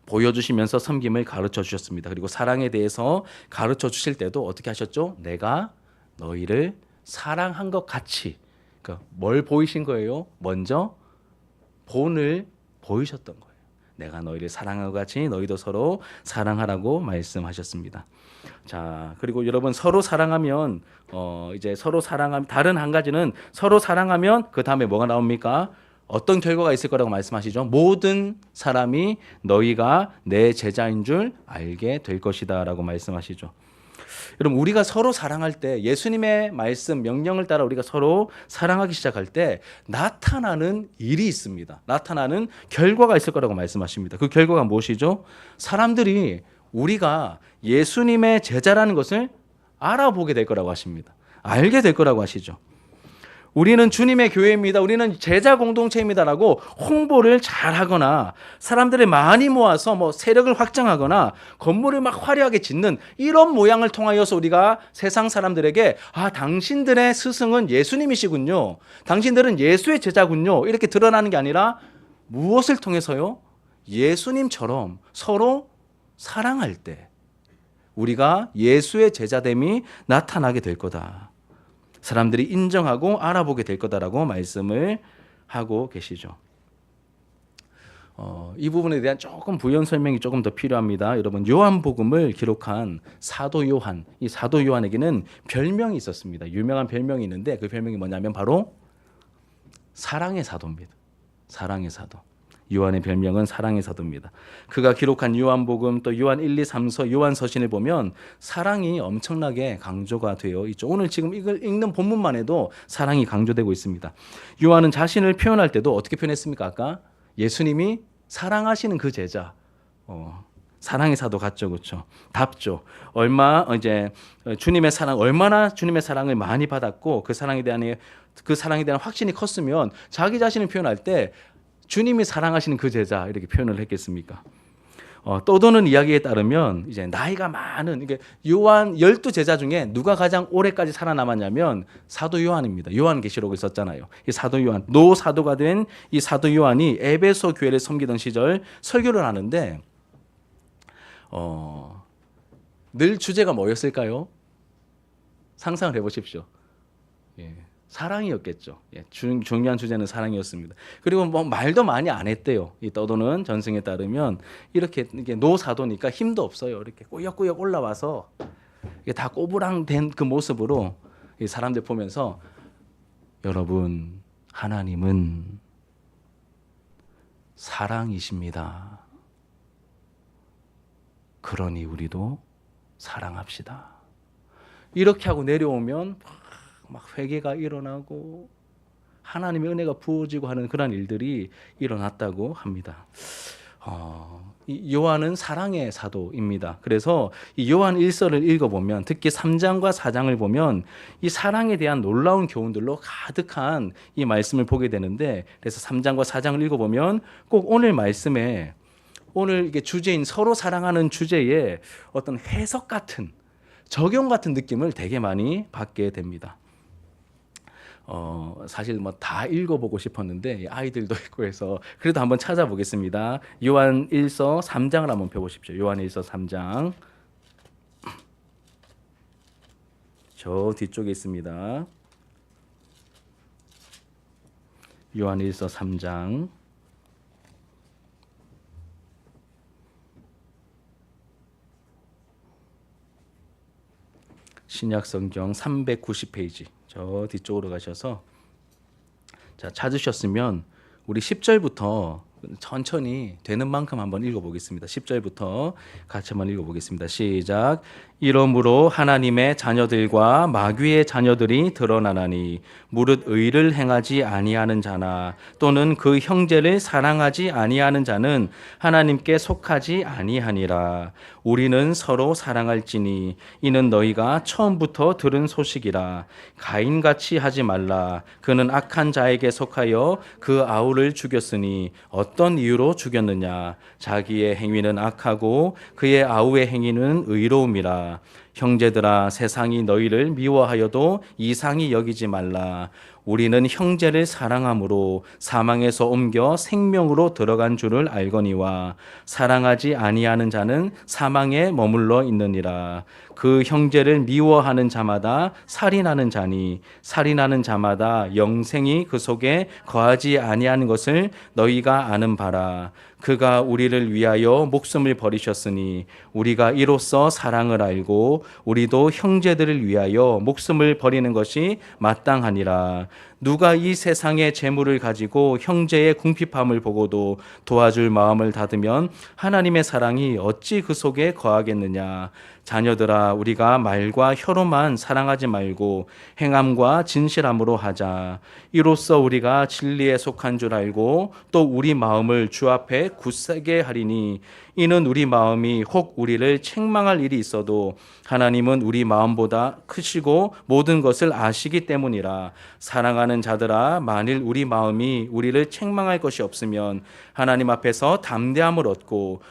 보여주시면서 섬김을 가르쳐 주셨습니다. 그리고 사랑에 대해서 가르쳐 주실 때도 어떻게 하셨죠? 내가 너희를 사랑한 것 같이. 그러니까 뭘 보이신 거예요? 먼저 본을 보이셨던 거예요. 내가 너희를 사랑한 것 같이 너희도 서로 사랑하라고 말씀하셨습니다. 자, 그리고 여러분, 서로 사랑하면 다른 한 가지는 서로 사랑하면 그 다음에 뭐가 나옵니까? 어떤 결과가 있을 거라고 말씀하시죠? 모든 사람이 너희가 내 제자인 줄 알게 될 것이다 라고 말씀하시죠. 여러분, 우리가 서로 사랑할 때, 예수님의 말씀, 명령을 따라 우리가 서로 사랑하기 시작할 때 나타나는 일이 있습니다. 나타나는 결과가 있을 거라고 말씀하십니다. 그 결과가 무엇이죠? 사람들이 우리가 예수님의 제자라는 것을 알아보게 될 거라고 하십니다. 알게 될 거라고 하시죠. 우리는 주님의 교회입니다. 우리는 제자 공동체입니다라고 홍보를 잘 하거나 사람들을 많이 모아서 뭐 세력을 확장하거나 건물을 막 화려하게 짓는 이런 모양을 통하여서 우리가 세상 사람들에게 당신들의 스승은 예수님이시군요. 당신들은 예수의 제자군요. 이렇게 드러나는 게 아니라 무엇을 통해서요? 예수님처럼 서로 사랑할 때 우리가 예수의 제자됨이 나타나게 될 거다. 사람들이 인정하고 알아보게 될 거다라고 말씀을 하고 계시죠. 이 부분에 대한 조금 부연 설명이 조금 더 필요합니다. 여러분, 요한복음을 기록한 사도 요한, 이 사도 요한에게는 별명이 있었습니다. 유명한 별명이 있는데 그 별명이 뭐냐면 바로 사랑의 사도입니다. 사랑의 사도. 요한의 별명은 사랑의 사도입니다. 그가 기록한 요한복음 또 요한 1, 2, 3서 요한 서신을 보면 사랑이 엄청나게 강조가 되어 있죠. 오늘 지금 이걸 읽는 본문만 해도 사랑이 강조되고 있습니다. 요한은 자신을 표현할 때도 어떻게 표현했습니까? 아까 예수님이 사랑하시는 그 제자. 사랑의 사도 같죠, 그렇죠? 답죠. 주님의 사랑, 얼마나 주님의 사랑을 많이 받았고 그 사랑에 대한 확신이 컸으면 자기 자신을 표현할 때 주님이 사랑하시는 그 제자 이렇게 표현을 했겠습니까? 떠도는 이야기에 따르면 이제 나이가 많은 이게 요한 12제자 중에 누가 가장 오래까지 살아남았냐면 사도 요한입니다. 요한계시록을 썼잖아요. 이 사도 요한, 노사도가 된 이 사도 요한이 에베소 교회를 섬기던 시절 설교를 하는데 늘 주제가 뭐였을까요? 상상을 해보십시오. 예. 사랑이었겠죠. 예, 중요한 주제는 사랑이었습니다. 그리고 뭐 말도 많이 안 했대요. 이 떠도는 전승에 따르면 이렇게 노사도니까 힘도 없어요. 이렇게 꾸역꾸역 올라와서 이게 다 꼬부랑된 그 모습으로 이 사람들 보면서 여러분, 하나님은 사랑이십니다. 그러니 우리도 사랑합시다. 이렇게 하고 내려오면 막 회개가 일어나고 하나님의 은혜가 부어지고 하는 그런 일들이 일어났다고 합니다. 이 요한은 사랑의 사도입니다. 그래서 이 요한 1서를 읽어보면 특히 3장과 4장을 보면 이 사랑에 대한 놀라운 교훈들로 가득한 이 말씀을 보게 되는데, 그래서 3장과 4장을 읽어보면 꼭 오늘 말씀에 오늘 이게 주제인 서로 사랑하는 주제에 어떤 해석 같은 적용 같은 느낌을 되게 많이 받게 됩니다. 사실 뭐 다 읽어보고 싶었는데 아이들도 있고 해서 그래도 한번 찾아보겠습니다. 요한 1서 3장을 한번 펴보십시오. 요한 1서 3장 저 뒤쪽에 있습니다. 요한 1서 3장 신약성경 390페이지 저 뒤쪽으로 가셔서 찾으셨으면 우리 10절부터 천천히 되는 만큼 한번 읽어보겠습니다. 10절부터 같이 한번 읽어보겠습니다. 시작. 이러므로 하나님의 자녀들과 마귀의 자녀들이 드러나나니 무릇 의를 행하지 아니하는 자나 또는 그 형제를 사랑하지 아니하는 자는 하나님께 속하지 아니하니라. 우리는 서로 사랑할지니 이는 너희가 처음부터 들은 소식이라. 가인같이 하지 말라. 그는 악한 자에게 속하여 그 아우를 죽였으니 어떤 이유로 죽였느냐? 자기의 행위는 악하고 그의 아우의 행위는 의로움이라. 형제들아, 세상이 너희를 미워하여도 이상히 여기지 말라. 우리는 형제를 사랑함으로 사망에서 옮겨 생명으로 들어간 줄을 알거니와 사랑하지 아니하는 자는 사망에 머물러 있느니라. 그 형제를 미워하는 자마다 살인하는 자니 살인하는 자마다 영생이 그 속에 거하지 아니하는 것을 너희가 아는 바라. 그가 우리를 위하여 목숨을 버리셨으니 우리가 이로써 사랑을 알고 우리도 형제들을 위하여 목숨을 버리는 것이 마땅하니라. 누가 이 세상의 재물을 가지고 형제의 궁핍함을 보고도 도와줄 마음을 닫으면 하나님의 사랑이 어찌 그 속에 거하겠느냐. 자녀들아, 우리가 말과 혀로만 사랑하지 말고 행함과 진실함으로 하자. 이로써 우리가 진리에 속한 줄 알고 또 우리 마음을 주 앞에 굳세게 하리니, 이는 우리 마음이 혹 우리를 책망할 일이 있어도 하나님은 우리 마음보다 크시고 모든 것을 아시기 때문이라. 사랑하는 자들아, 만일 우리 마음이 우리를 책망할 것이 없으면 하나님 앞에서 담대함을 얻고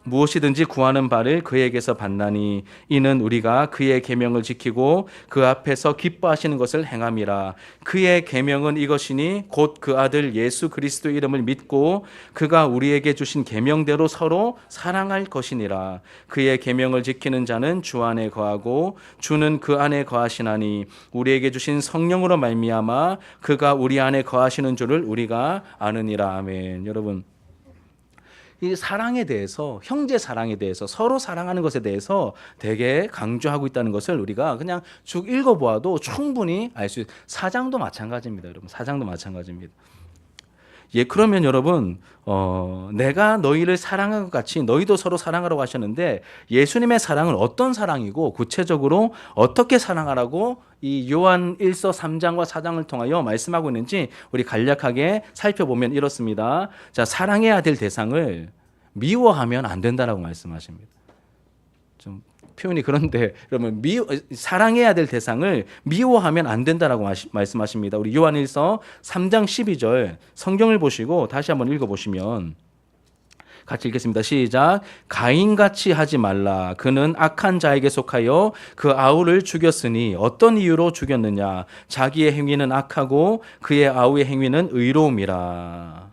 무엇이든지 구하는 바를 그에게서 받나니, 이는 우리가 그의 계명을 지키고 그 앞에서 기뻐하시는 것을 행함이라. 그의 계명은 이것이니 곧 그 아들 예수 그리스도 이름을 믿고 그가 우리에게 주신 계명대로 서로 사랑할 것이니라. 그의 계명을 지키는 자는 주 안에 거하고 주는 그 안에 거하시나니, 우리에게 주신 성령으로 말미암아 그가 우리 안에 거하시는 줄을 우리가 아느니라. 아멘. 여러분, 이 사랑에 대해서, 형제 사랑에 대해서, 서로 사랑하는 것에 대해서 되게 강조하고 있다는 것을 우리가 그냥 쭉 읽어보아도 충분히 알 수 있어요. 사장도 마찬가지입니다. 여러분, 사장도 마찬가지입니다. 예, 그러면 여러분, 내가 너희를 사랑한 것 같이 너희도 서로 사랑하라고 하셨는데, 예수님의 사랑은 어떤 사랑이고 구체적으로 어떻게 사랑하라고 이 요한 1서 3장과 4장을 통하여 말씀하고 있는지 우리 간략하게 살펴보면 이렇습니다. 자, 사랑해야 될 대상을 미워하면 안 된다라고 말씀하십니다. 좀 표현이 그런데, 그러면 사랑해야 될 대상을 미워하면 안 된다라고 말씀하십니다. 우리 요한 1서 3장 12절 성경을 보시고 다시 한번 읽어보시면 같이 읽겠습니다. 시작. 가인같이 하지 말라. 그는 악한 자에게 속하여 그 아우를 죽였으니 어떤 이유로 죽였느냐. 자기의 행위는 악하고 그의 아우의 행위는 의로움이라.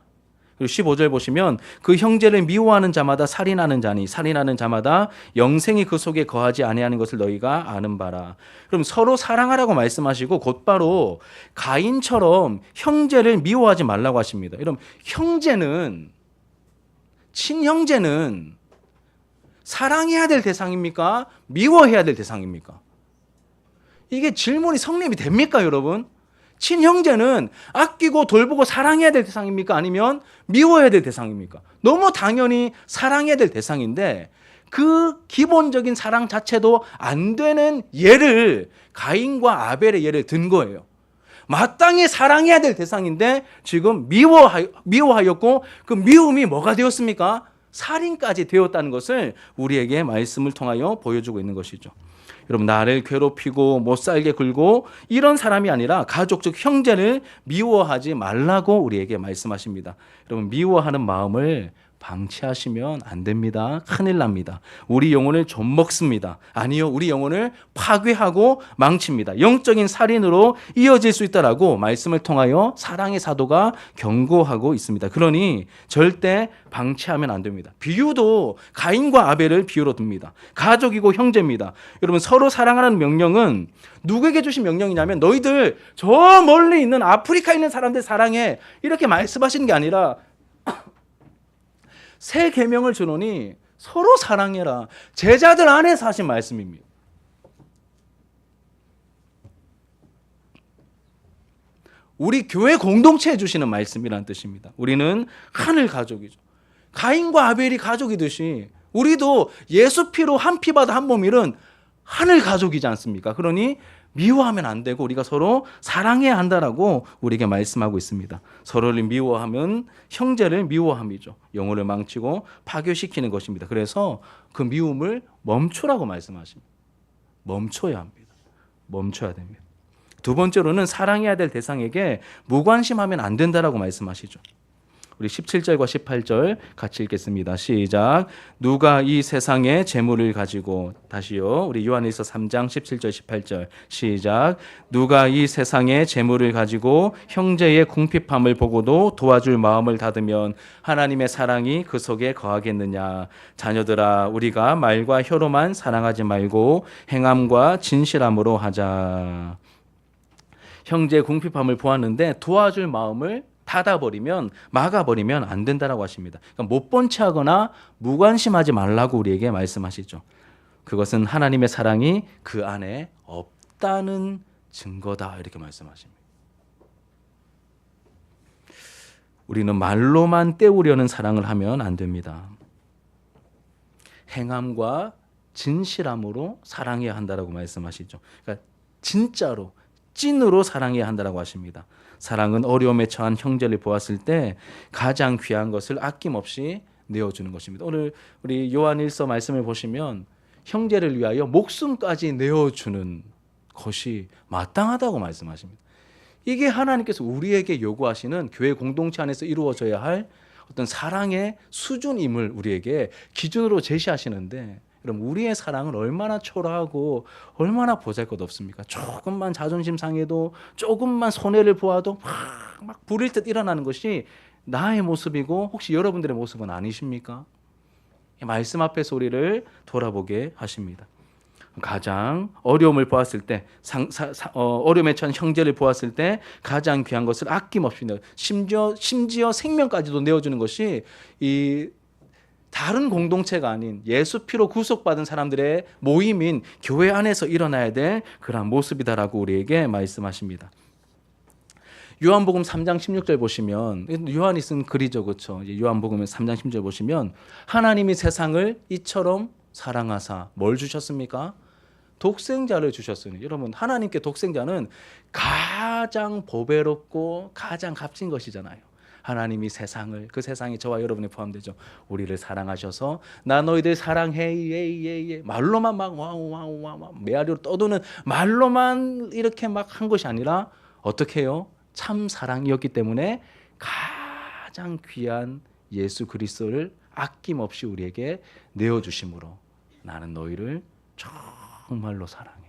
그리고 15절 보시면 그 형제를 미워하는 자마다 살인하는 자니 살인하는 자마다 영생이 그 속에 거하지 아니하는 것을 너희가 아는 바라. 그럼 서로 사랑하라고 말씀하시고 곧바로 가인처럼 형제를 미워하지 말라고 하십니다. 여러분, 친형제는 사랑해야 될 대상입니까? 미워해야 될 대상입니까? 이게 질문이 성립이 됩니까, 여러분? 친형제는 아끼고 돌보고 사랑해야 될 대상입니까? 아니면 미워해야 될 대상입니까? 너무 당연히 사랑해야 될 대상인데 그 기본적인 사랑 자체도 안 되는 예를, 가인과 아벨의 예를 든 거예요. 마땅히 사랑해야 될 대상인데 지금 미워하였고 그 미움이 뭐가 되었습니까? 살인까지 되었다는 것을 우리에게 말씀을 통하여 보여주고 있는 것이죠. 여러분, 나를 괴롭히고 못 살게 굴고 이런 사람이 아니라 가족 즉 형제를 미워하지 말라고 우리에게 말씀하십니다. 여러분, 미워하는 마음을 방치하시면 안 됩니다. 큰일 납니다. 우리 영혼을 좀먹습니다. 아니요, 우리 영혼을 파괴하고 망칩니다. 영적인 살인으로 이어질 수 있다라고 말씀을 통하여 사랑의 사도가 경고하고 있습니다. 그러니 절대 방치하면 안 됩니다. 비유도 가인과 아벨을 비유로 듭니다. 가족이고 형제입니다. 여러분, 서로 사랑하는 명령은 누구에게 주신 명령이냐면 너희들 저 멀리 있는 아프리카에 있는 사람들 사랑해, 이렇게 말씀하시는 게 아니라 새 계명을 주노니 서로 사랑해라. 제자들 안에서 하신 말씀입니다. 우리 교회 공동체에 주시는 말씀이라는 뜻입니다. 우리는 하늘 가족이죠. 가인과 아벨이 가족이듯이 우리도 예수 피로 한 피 받아 한 몸 이룬 하늘 가족이지 않습니까? 그러니 미워하면 안 되고 우리가 서로 사랑해야 한다라고 우리에게 말씀하고 있습니다. 서로를 미워하면 형제를 미워함이죠. 영혼을 망치고 파괴시키는 것입니다. 그래서 그 미움을 멈추라고 말씀하십니다. 멈춰야 합니다. 멈춰야 됩니다. 두 번째로는 사랑해야 될 대상에게 무관심하면 안 된다라고 말씀하시죠. 우리 17절과 18절 같이 읽겠습니다. 시작. 누가 이 세상의 재물을 가지고, 다시요, 우리 요한일서 3장 17절 18절 시작. 누가 이 세상의 재물을 가지고 형제의 궁핍함을 보고도 도와줄 마음을 닫으면 하나님의 사랑이 그 속에 거하겠느냐. 자녀들아, 우리가 말과 혀로만 사랑하지 말고 행함과 진실함으로 하자. 형제의 궁핍함을 보았는데 도와줄 마음을 닫아버리면, 막아버리면 안 된다라고 하십니다. 그러니까 못 본 채 하거나 무관심하지 말라고 우리에게 말씀하시죠. 그것은 하나님의 사랑이 그 안에 없다는 증거다 이렇게 말씀하십니다. 우리는 말로만 때우려는 사랑을 하면 안 됩니다. 행함과 진실함으로 사랑해야 한다라고 말씀하시죠. 그러니까 진짜로 찐으로 사랑해야 한다라고 하십니다. 사랑은 어려움에 처한 형제를 보았을 때 가장 귀한 것을 아낌없이 내어주는 것입니다. 오늘 우리 요한일서 말씀을 보시면 형제를 위하여 목숨까지 내어주는 것이 마땅하다고 말씀하십니다. 이게 하나님께서 우리에게 요구하시는 교회 공동체 안에서 이루어져야 할 어떤 사랑의 수준임을 우리에게 기준으로 제시하시는데, 그럼 우리의 사랑은 얼마나 초라하고 얼마나 보잘것없습니까? 조금만 자존심 상해도, 조금만 손해를 보아도 막 부릴 듯 일어나는 것이 나의 모습이고 혹시 여러분들의 모습은 아니십니까? 말씀 앞에서 우리를 돌아보게 하십니다. 가장 어려움을 보았을 때, 어려움에 처한 형제를 보았을 때 가장 귀한 것을 아낌없이 심지어 생명까지도 내어주는 것이 이 다른 공동체가 아닌 예수 피로 구속받은 사람들의 모임인 교회 안에서 일어나야 될 그러한 모습이다라고 우리에게 말씀하십니다. 요한복음 3장 16절 보시면, 요한이 쓴 글이죠, 그렇죠? 요한복음 3장 16절 보시면 하나님이 세상을 이처럼 사랑하사 뭘 주셨습니까? 독생자를 주셨으니. 여러분, 하나님께 독생자는 가장 보배롭고 가장 값진 것이잖아요. 하나님이 세상을, 그 세상이 저와 여러분이 포함되죠, 우리를 사랑하셔서 나 너희들 사랑해 말로만 막 와우 메아리로 떠도는 말로만 이렇게 막 한 것이 아니라 어떻게 해요? 참 사랑이었기 때문에 가장 귀한 예수 그리스도를 아낌없이 우리에게 내어주심으로 나는 너희를 정말로 사랑해.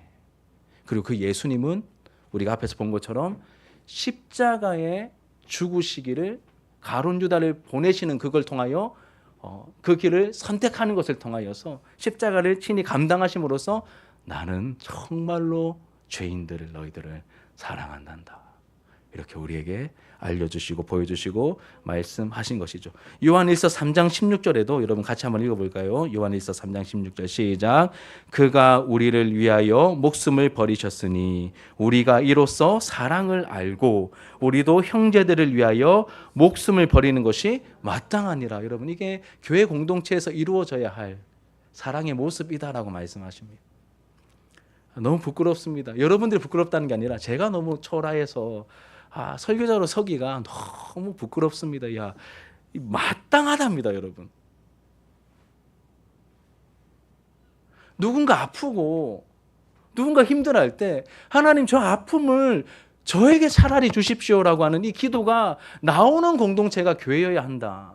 그리고 그 예수님은 우리가 앞에서 본 것처럼 십자가에 죽으시기를, 가룟 유다를 보내시는 그걸 통하여 그 길을 선택하는 것을 통하여서 십자가를 친히 감당하심으로써 나는 정말로 죄인들을, 너희들을 사랑한단다, 이렇게 우리에게 알려주시고 보여주시고 말씀하신 것이죠. 요한일서 3장 16절에도 여러분 같이 한번 읽어볼까요? 요한일서 3장 16절 시작. 그가 우리를 위하여 목숨을 버리셨으니 우리가 이로써 사랑을 알고 우리도 형제들을 위하여 목숨을 버리는 것이 마땅하니라. 여러분, 이게 교회 공동체에서 이루어져야 할 사랑의 모습이다라고 말씀하십니다. 너무 부끄럽습니다. 여러분들이 부끄럽다는 게 아니라 제가 너무 초라해서 설교자로 서기가 너무 부끄럽습니다. 마땅하답니다, 여러분. 누군가 아프고 누군가 힘들어할 때 하나님, 저 아픔을 저에게 차라리 주십시오라고 하는 이 기도가 나오는 공동체가 교회여야 한다.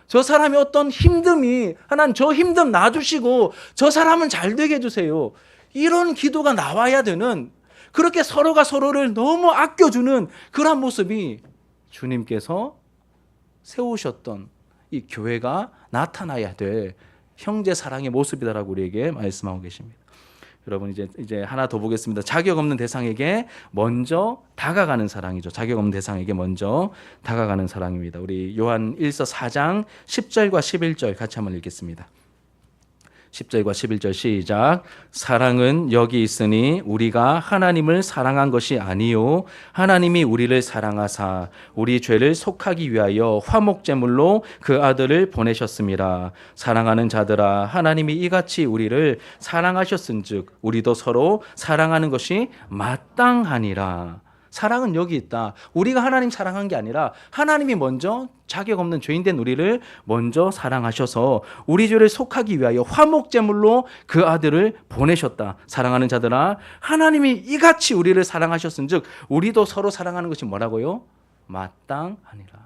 저 사람이 어떤 힘듦이, 하나님 저 힘듦 놔주시고 저 사람은 잘 되게 해주세요, 이런 기도가 나와야 되는, 그렇게 서로가 서로를 너무 아껴주는 그런 모습이 주님께서 세우셨던 이 교회가 나타나야 될 형제 사랑의 모습이다라고 우리에게 말씀하고 계십니다. 여러분, 이제 하나 더 보겠습니다. 자격 없는 대상에게 먼저 다가가는 사랑이죠. 자격 없는 대상에게 먼저 다가가는 사랑입니다. 우리 요한 1서 4장 10절과 11절 같이 한번 읽겠습니다. 10절과 11절 시작. 사랑은 여기 있으니 우리가 하나님을 사랑한 것이 아니요 하나님이 우리를 사랑하사 우리 죄를 속하기 위하여 화목제물로 그 아들을 보내셨음이라. 사랑하는 자들아, 하나님이 이같이 우리를 사랑하셨은즉 우리도 서로 사랑하는 것이 마땅하니라. 사랑은 여기 있다. 우리가 하나님 사랑한 게 아니라 하나님이 먼저 자격 없는 죄인된 우리를 먼저 사랑하셔서 우리 죄를 속하기 위하여 화목제물로 그 아들을 보내셨다. 사랑하는 자들아, 하나님이 이같이 우리를 사랑하셨은즉 우리도 서로 사랑하는 것이 뭐라고요? 마땅하니라.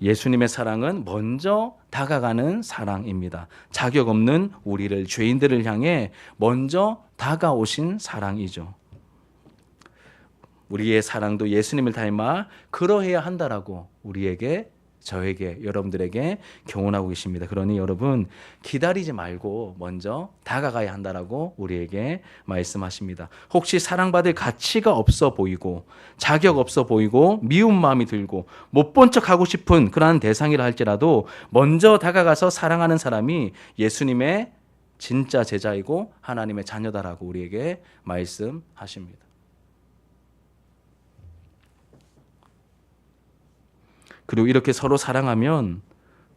예수님의 사랑은 먼저 다가가는 사랑입니다. 자격 없는 우리를, 죄인들을 향해 먼저 다가오신 사랑이죠. 우리의 사랑도 예수님을 닮아 그러해야 한다라고 우리에게, 저에게, 여러분들에게 교훈하고 계십니다. 그러니 여러분, 기다리지 말고 먼저 다가가야 한다라고 우리에게 말씀하십니다. 혹시 사랑받을 가치가 없어 보이고 자격 없어 보이고 미운 마음이 들고 못 본 척하고 싶은 그러한 대상이라 할지라도 먼저 다가가서 사랑하는 사람이 예수님의 진짜 제자이고 하나님의 자녀다라고 우리에게 말씀하십니다. 그리고 이렇게 서로 사랑하면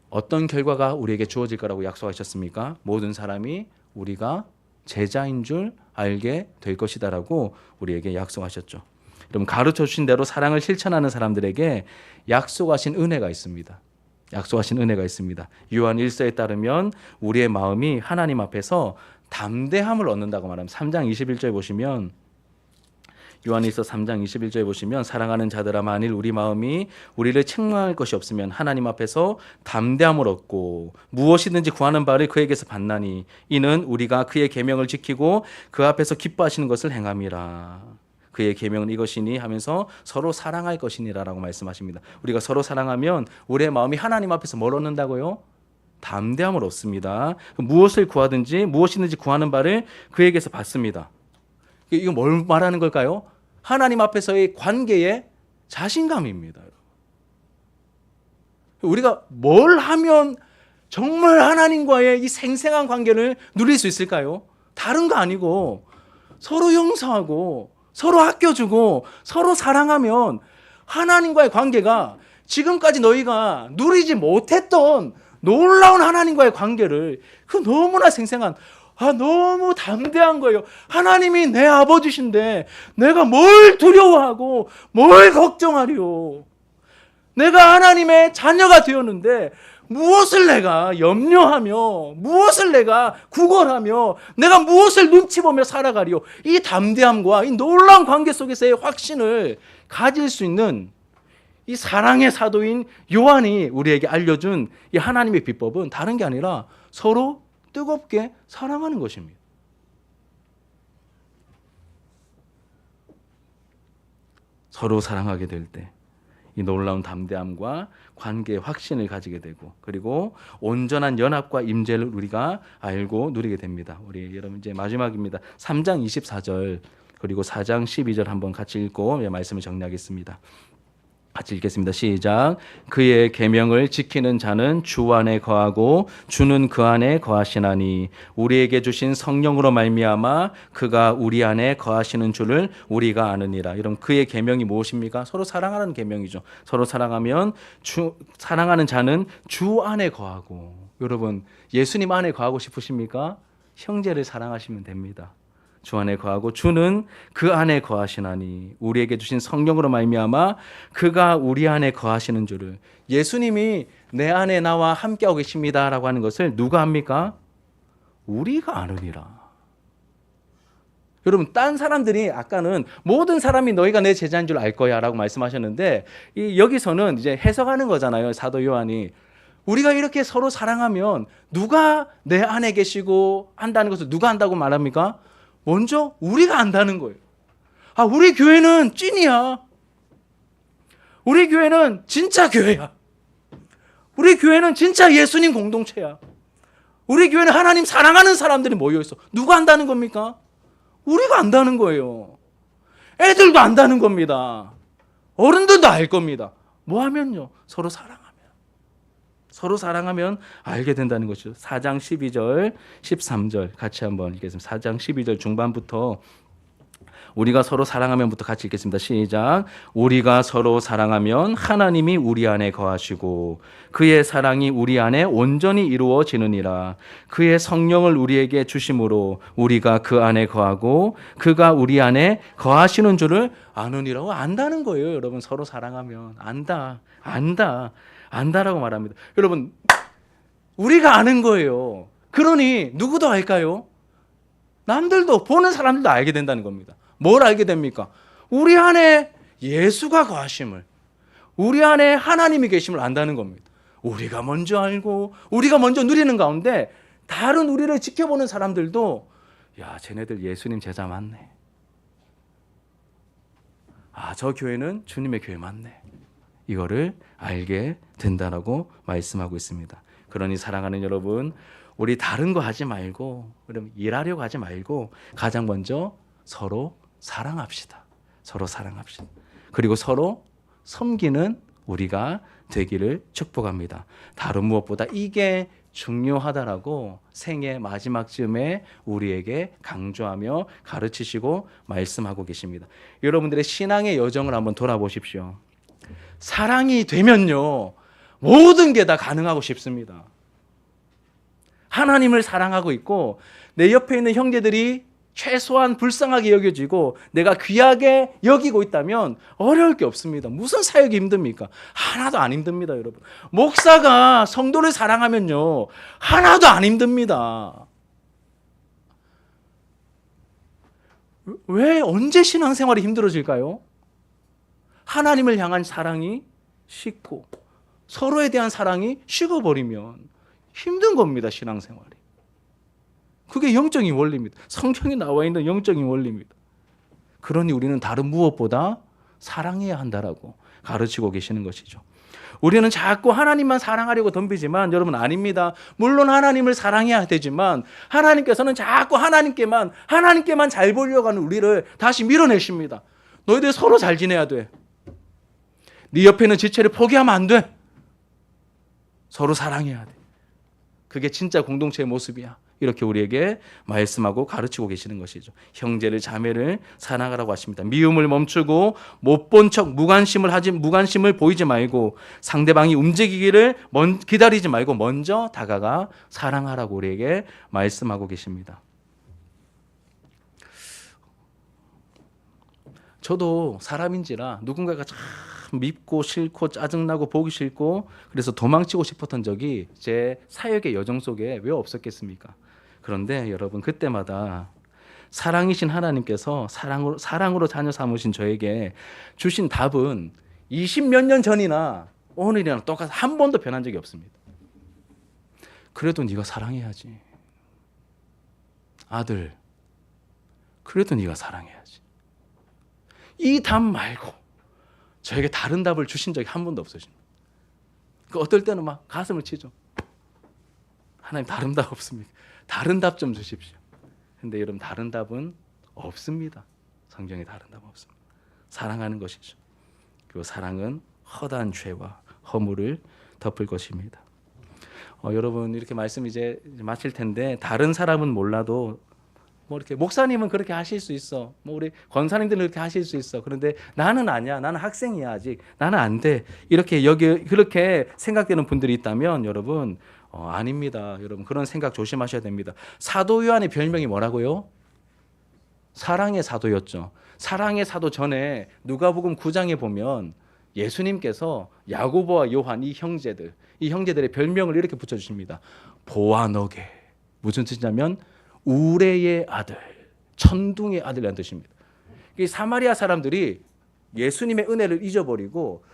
어떤 결과가 우리에게 주어질 거라고 약속하셨습니까? 모든 사람이 우리가 제자인 줄 알게 될 것이다라고 우리에게 약속하셨죠. 그럼 가르쳐 주신 대로 사랑을 실천하는 사람들에게 약속하신 은혜가 있습니다. 약속하신 은혜가 있습니다. 요한 1서에 따르면 우리의 마음이 하나님 앞에서 담대함을 얻는다고 말합니다. 3장 21절에 보시면 요한일서 3장 21절에 보시면 사랑하는 자들아 만일 우리 마음이 우리를 책망할 것이 없으면 하나님 앞에서 담대함을 얻고 무엇이든지 구하는 바를 그에게서 받나니 이는 우리가 그의 계명을 지키고 그 앞에서 기뻐하시는 것을 행함이라. 그의 계명은 이것이니 하면서 서로 사랑할 것이니라라고 말씀하십니다. 우리가 서로 사랑하면 우리의 마음이 하나님 앞에서 뭘 얻는다고요? 담대함을 얻습니다. 무엇을 구하든지 무엇이든지 구하는 바를 그에게서 받습니다. 이거 뭘 말하는 걸까요? 하나님 앞에서의 관계의 자신감입니다. 우리가 뭘 하면 정말 하나님과의 이 생생한 관계를 누릴 수 있을까요? 다른 거 아니고 서로 용서하고 서로 아껴주고 서로 사랑하면 하나님과의 관계가 지금까지 너희가 누리지 못했던 놀라운 하나님과의 관계를 그 너무나 생생한 너무 담대한 거예요. 하나님이 내 아버지신데 내가 뭘 두려워하고 뭘 걱정하리요. 내가 하나님의 자녀가 되었는데 무엇을 내가 염려하며 무엇을 내가 구걸하며 내가 무엇을 눈치 보며 살아가리요. 이 담대함과 이 놀라운 관계 속에서의 확신을 가질 수 있는 이 사랑의 사도인 요한이 우리에게 알려준 이 하나님의 비법은 다른 게 아니라 서로 뜨겁게 사랑하는 것입니다. 서로 사랑하게 될 때 이 놀라운 담대함과 관계의 확신을 가지게 되고 그리고 온전한 연합과 임재를 우리가 알고 누리게 됩니다. 우리 여러분 이제 마지막입니다. 3장 24절 그리고 4장 12절 한번 같이 읽고 말씀을 정리하겠습니다. 같이 읽겠습니다. 시작. 그의 계명을 지키는 자는 주 안에 거하고 주는 그 안에 거하시나니 우리에게 주신 성령으로 말미암아 그가 우리 안에 거하시는 줄을 우리가 아느니라. 여러분 그의 계명이 무엇입니까? 서로 사랑하는 계명이죠. 서로 사랑하면 사랑하는 자는 주 안에 거하고. 여러분 예수님 안에 거하고 싶으십니까? 형제를 사랑하시면 됩니다. 주 안에 거하고 주는 그 안에 거하시나니 우리에게 주신 성령으로 말미암아 그가 우리 안에 거하시는 줄을. 예수님이 내 안에 나와 함께하고 계십니다라고 하는 것을 누가 합니까? 우리가 아느니라. 여러분 딴 사람들이 아까는 모든 사람이 너희가 내 제자인 줄 알 거야 라고 말씀하셨는데 여기서는 이제 해석하는 거잖아요. 사도 요한이. 우리가 이렇게 서로 사랑하면 누가 내 안에 계시고 한다는 것을 누가 한다고 말합니까? 먼저 우리가 안다는 거예요. 우리 교회는 찐이야. 우리 교회는 진짜 교회야. 우리 교회는 진짜 예수님 공동체야. 우리 교회는 하나님 사랑하는 사람들이 모여있어. 누가 안다는 겁니까? 우리가 안다는 거예요. 애들도 안다는 겁니다. 어른들도 알 겁니다. 뭐 하면요? 서로 사랑하면 알게 된다는 것이죠. 4장 12절, 13절 같이 한번 읽겠습니다. 4장 12절 중반부터 우리가 서로 사랑하면부터 같이 읽겠습니다. 시작. 우리가 서로 사랑하면 하나님이 우리 안에 거하시고 그의 사랑이 우리 안에 온전히 이루어지느니라. 그의 성령을 우리에게 주심으로 우리가 그 안에 거하고 그가 우리 안에 거하시는 줄을 아느니라고. 안다는 거예요. 여러분 서로 사랑하면 안다라고 말합니다. 여러분 우리가 아는 거예요. 그러니 누구도 알까요? 남들도 보는 사람들도 알게 된다는 겁니다. 뭘 알게 됩니까? 우리 안에 예수가 거하심을, 우리 안에 하나님이 계심을 안다는 겁니다. 우리가 먼저 알고 우리가 먼저 누리는 가운데 다른 우리를 지켜보는 사람들도 야 쟤네들 예수님 제자 맞네. 저 교회는 주님의 교회 맞네. 이거를 알게 된다라고 말씀하고 있습니다. 그러니 사랑하는 여러분, 우리 다른 거 하지 말고 일하려고 하지 말고 가장 먼저 서로 사랑합시다. 서로 사랑합시다. 그리고 서로 섬기는 우리가 되기를 축복합니다. 다른 무엇보다 이게 중요하다라고 생애 마지막 쯤에 우리에게 강조하며 가르치시고 말씀하고 계십니다. 여러분들의 신앙의 여정을 한번 돌아보십시오. 사랑이 되면요, 모든 게 다 가능하고 싶습니다. 하나님을 사랑하고 있고 내 옆에 있는 형제들이 최소한 불쌍하게 여겨지고 내가 귀하게 여기고 있다면 어려울 게 없습니다. 무슨 사역이 힘듭니까? 하나도 안 힘듭니다, 여러분. 목사가 성도를 사랑하면요, 하나도 안 힘듭니다. 왜 언제 신앙생활이 힘들어질까요? 하나님을 향한 사랑이 식고 서로에 대한 사랑이 식어버리면 힘든 겁니다, 신앙생활이. 그게 영적인 원리입니다. 성경에 나와 있는 영적인 원리입니다. 그러니 우리는 다른 무엇보다 사랑해야 한다라고 가르치고 계시는 것이죠. 우리는 자꾸 하나님만 사랑하려고 덤비지만 여러분, 아닙니다. 물론 하나님을 사랑해야 되지만 하나님께서는 자꾸 하나님께만 잘 보려고 하는 우리를 다시 밀어내십니다. 너희들 서로 잘 지내야 돼. 네 옆에 있는 지체를 포기하면 안 돼. 서로 사랑해야 돼. 그게 진짜 공동체의 모습이야. 이렇게 우리에게 말씀하고 가르치고 계시는 것이죠. 형제를 자매를 사랑하라고 하십니다. 미움을 멈추고 못 본 척 무관심을 보이지 말고 상대방이 움직이기를 기다리지 말고 먼저 다가가 사랑하라고 우리에게 말씀하고 계십니다. 저도 사람인지라 누군가가 참 밉고 싫고 짜증나고 보기 싫고 그래서 도망치고 싶었던 적이 제 사역의 여정 속에 왜 없었겠습니까? 그런데 여러분, 그때마다 사랑이신 하나님께서 사랑으로 자녀 삼으신 저에게 주신 답은 20몇 년 전이나 오늘이랑 똑같아 한 번도 변한 적이 없습니다. 그래도 네가 사랑해야지. 아들, 그래도 네가 사랑해야지. 이 답 말고 저에게 다른 답을 주신 적이 한 번도 없으십니다. 어떨 때는 막 가슴을 치죠. 하나님, 다른 답 없습니까? 다른 답 좀 주십시오. 근데 여러분, 다른 답은 없습니다. 성경에 다른 답은 없습니다. 사랑하는 것이죠. 그리고 사랑은 허다한 죄와 허물을 덮을 것입니다. 여러분, 이렇게 말씀 이제 마칠 텐데 다른 사람은 몰라도 뭐 이렇게 목사님은 그렇게 하실 수 있어. 뭐 우리 권사님들은 그렇게 하실 수 있어. 그런데 나는 아니야. 나는 학생이야 아직. 나는 안 돼. 이렇게 그렇게 생각되는 분들이 있다면 여러분, 아닙니다. 여러분, 그런 생각 조심하셔야 됩니다. 사도 요한의 별명이 뭐라고요? 사랑의 사도였죠. 사랑의 사도 전에 누가복음 9장에 보면 예수님께서 야고보와 요한 이 형제들의 별명을 이렇게 붙여주십니다. 보아너게. 무슨 뜻이냐면 우레의 아들, 천둥의 아들이라는 뜻입니다. 이 사마리아 사람들이 예수님의 은혜를 잊어버리고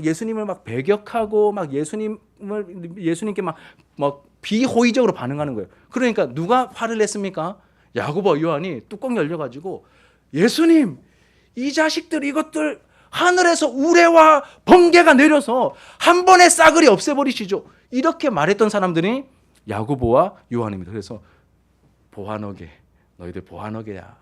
예수님을 막 배격하고 막 예수님께 막 비호의적으로 반응하는 거예요. 그러니까 누가 화를 냈습니까? 야고보와 요한이 뚜껑 열려가지고 예수님, 이 자식들 이것들 하늘에서 우레와 번개가 내려서 한 번에 싸그리 없애버리시죠. 이렇게 말했던 사람들이 야고보와 요한입니다. 그래서 보아너게, 너희들 보아너게야.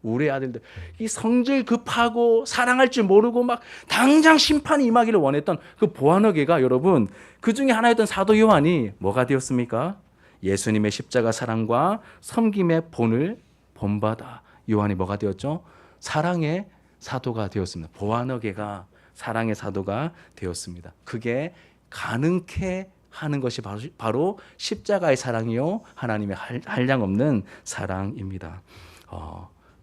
우리 아들들, 이 성질 급하고 사랑할 줄 모르고 막 당장 심판이 임하기를 원했던 그 보아너게가 여러분, 그 중에 하나였던 사도 요한이 뭐가 되었습니까? 예수님의 십자가 사랑과 섬김의 본을 본받아 요한이 뭐가 되었죠? 사랑의 사도가 되었습니다. 보아너게가 사랑의 사도가 되었습니다. 그게 가능케 하는 것이 바로 십자가의 사랑이요, 하나님의 한량없는 사랑입니다.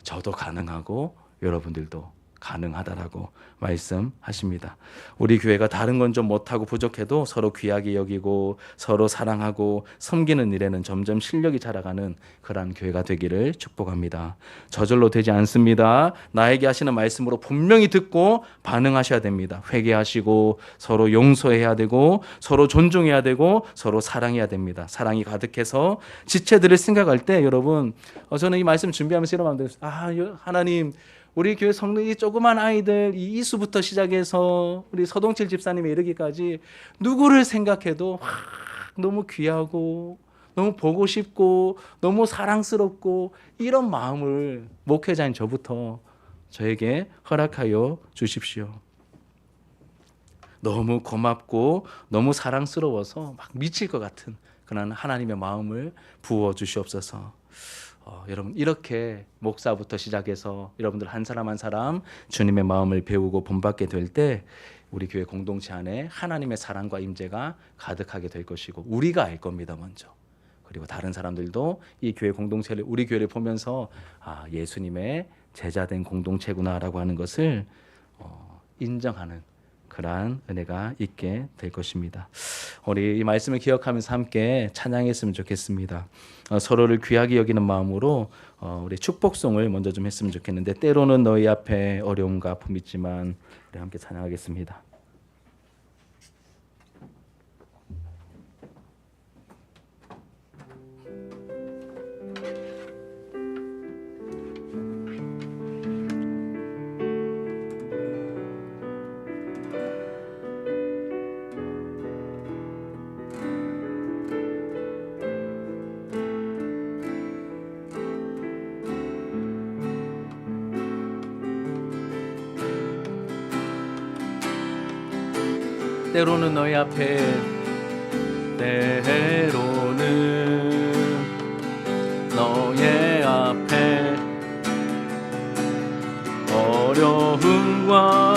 저도 가능하고 여러분들도 가능하다라고 말씀하십니다. 우리 교회가 다른 건 좀 못하고 부족해도 서로 귀하게 여기고 서로 사랑하고 섬기는 일에는 점점 실력이 자라가는 그러한 교회가 되기를 축복합니다. 저절로 되지 않습니다. 나에게 하시는 말씀으로 분명히 듣고 반응하셔야 됩니다. 회개하시고 서로 용서해야 되고 서로 존중해야 되고 서로 사랑해야 됩니다. 사랑이 가득해서 지체들을 생각할 때 여러분, 저는 이 말씀 준비하면서 이런 마음이 들었어요. 하나님, 우리 교회 성도 이 조그만 아이들 이수부터 시작해서 우리 서동칠 집사님에 이르기까지 누구를 생각해도 너무 귀하고 너무 보고 싶고 너무 사랑스럽고 이런 마음을 목회자인 저부터 저에게 허락하여 주십시오. 너무 고맙고 너무 사랑스러워서 막 미칠 것 같은 그런 하나님의 마음을 부어 주시옵소서. 여러분 이렇게 목사부터 시작해서 여러분들 한 사람 한 사람 주님의 마음을 배우고 본받게 될 때 우리 교회 공동체 안에 하나님의 사랑과 임재가 가득하게 될 것이고 우리가 알 겁니다 먼저. 그리고 다른 사람들도 이 교회 공동체를 우리 교회를 보면서 예수님의 제자된 공동체구나라고 하는 것을 인정하는 그러한 은혜가 있게 될 것입니다. 우리 이 말씀을 기억하면서 함께 찬양했으면 좋겠습니다. 서로를 귀하게 여기는 마음으로 우리 축복송을 먼저 좀 했으면 좋겠는데 때로는 너희 앞에 어려움과 아픔이 있지만 우리 함께 찬양하겠습니다. 때로는 너희 앞에 때로는 너의 앞에 어려움과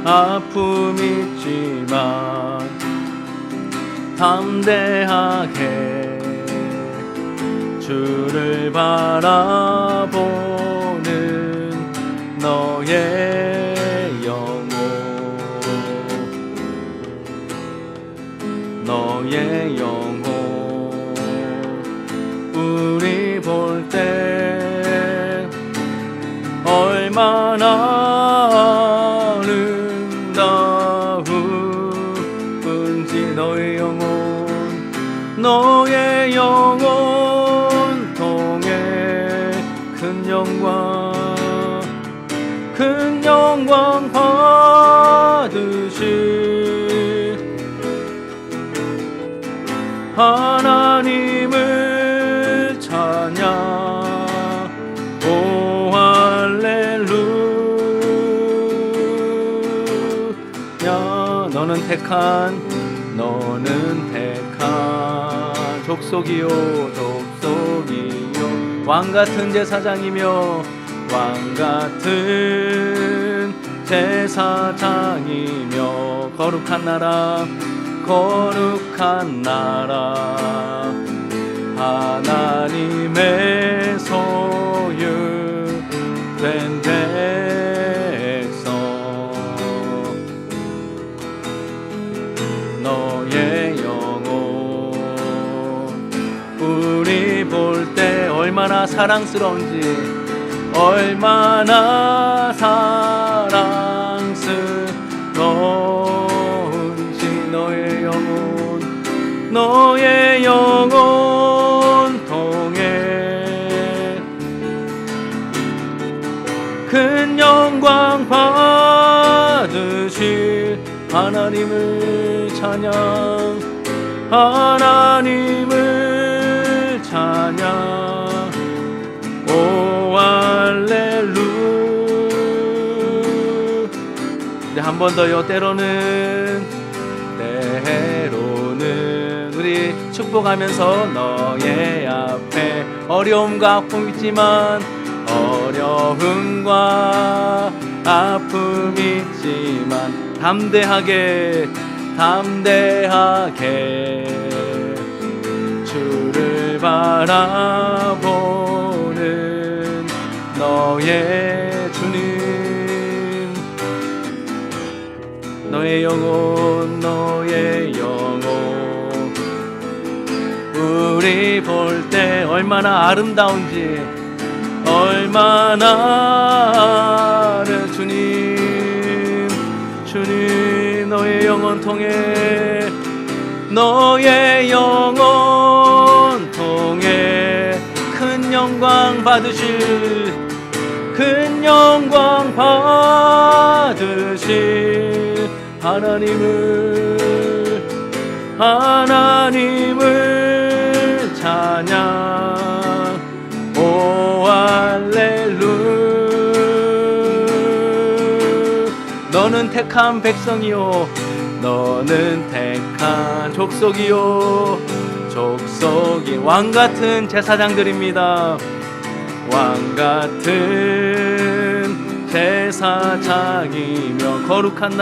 아픔이 있지만 담대하게 주를 바라보는 너의 영혼 너의 영혼 우리 볼 때 얼마나 아름다운지 너의 영혼 통해 큰 영광 받으실 하나님을 찬양 오 할렐루야 너는 택한 족속이요 왕같은 제사장이며 거룩한 나라 하나님의 소유된 백성 너의 영혼 우리 볼 때 얼마나 사랑스러운지 얼마나 사랑스러운지 너의 영혼 통해 큰 영광 받으실 하나님을 찬양 오 할렐루야 한 번 더요 때로는 우리 축복하면서 너의 앞에 어려움과 아픔이 있지만 어려움과 아픔이 있지만 담대하게 주를 바라보는 너의 주님 너의 영혼 우리 볼 때 얼마나 아름다운지 얼마나 주님 너의 영혼 통해 큰 영광 받으실 하나님을 찬양 오 할렐루야 너는 택한 백성이요 너는 택한 족속이요 족속이 왕같은 제사장들입니다. 왕같은 제사장이며 거룩한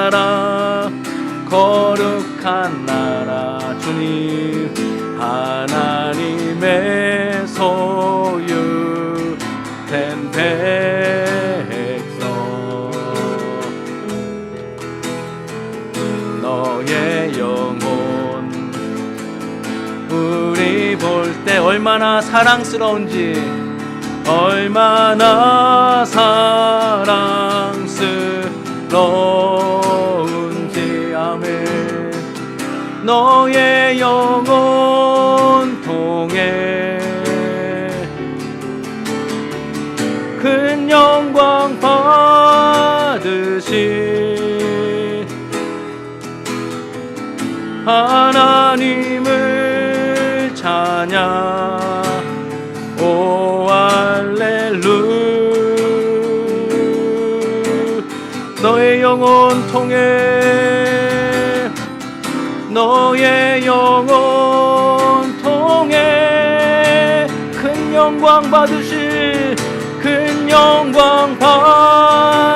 나라 주님 하나님의 소유된 백성 너의 영혼 우리 볼 때 얼마나 사랑스러운지 얼마나 사랑스러운지 아멘 너의 영혼 통해 큰 영광 받으신 하나님을 찬양 오 할렐루야 너의 영혼 통해 너의 영혼 통해 큰 영광 받으실 큰 영광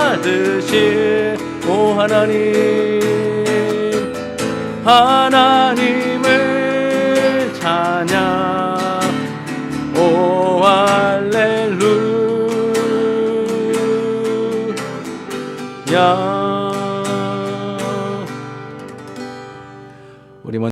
받으실 오 하나님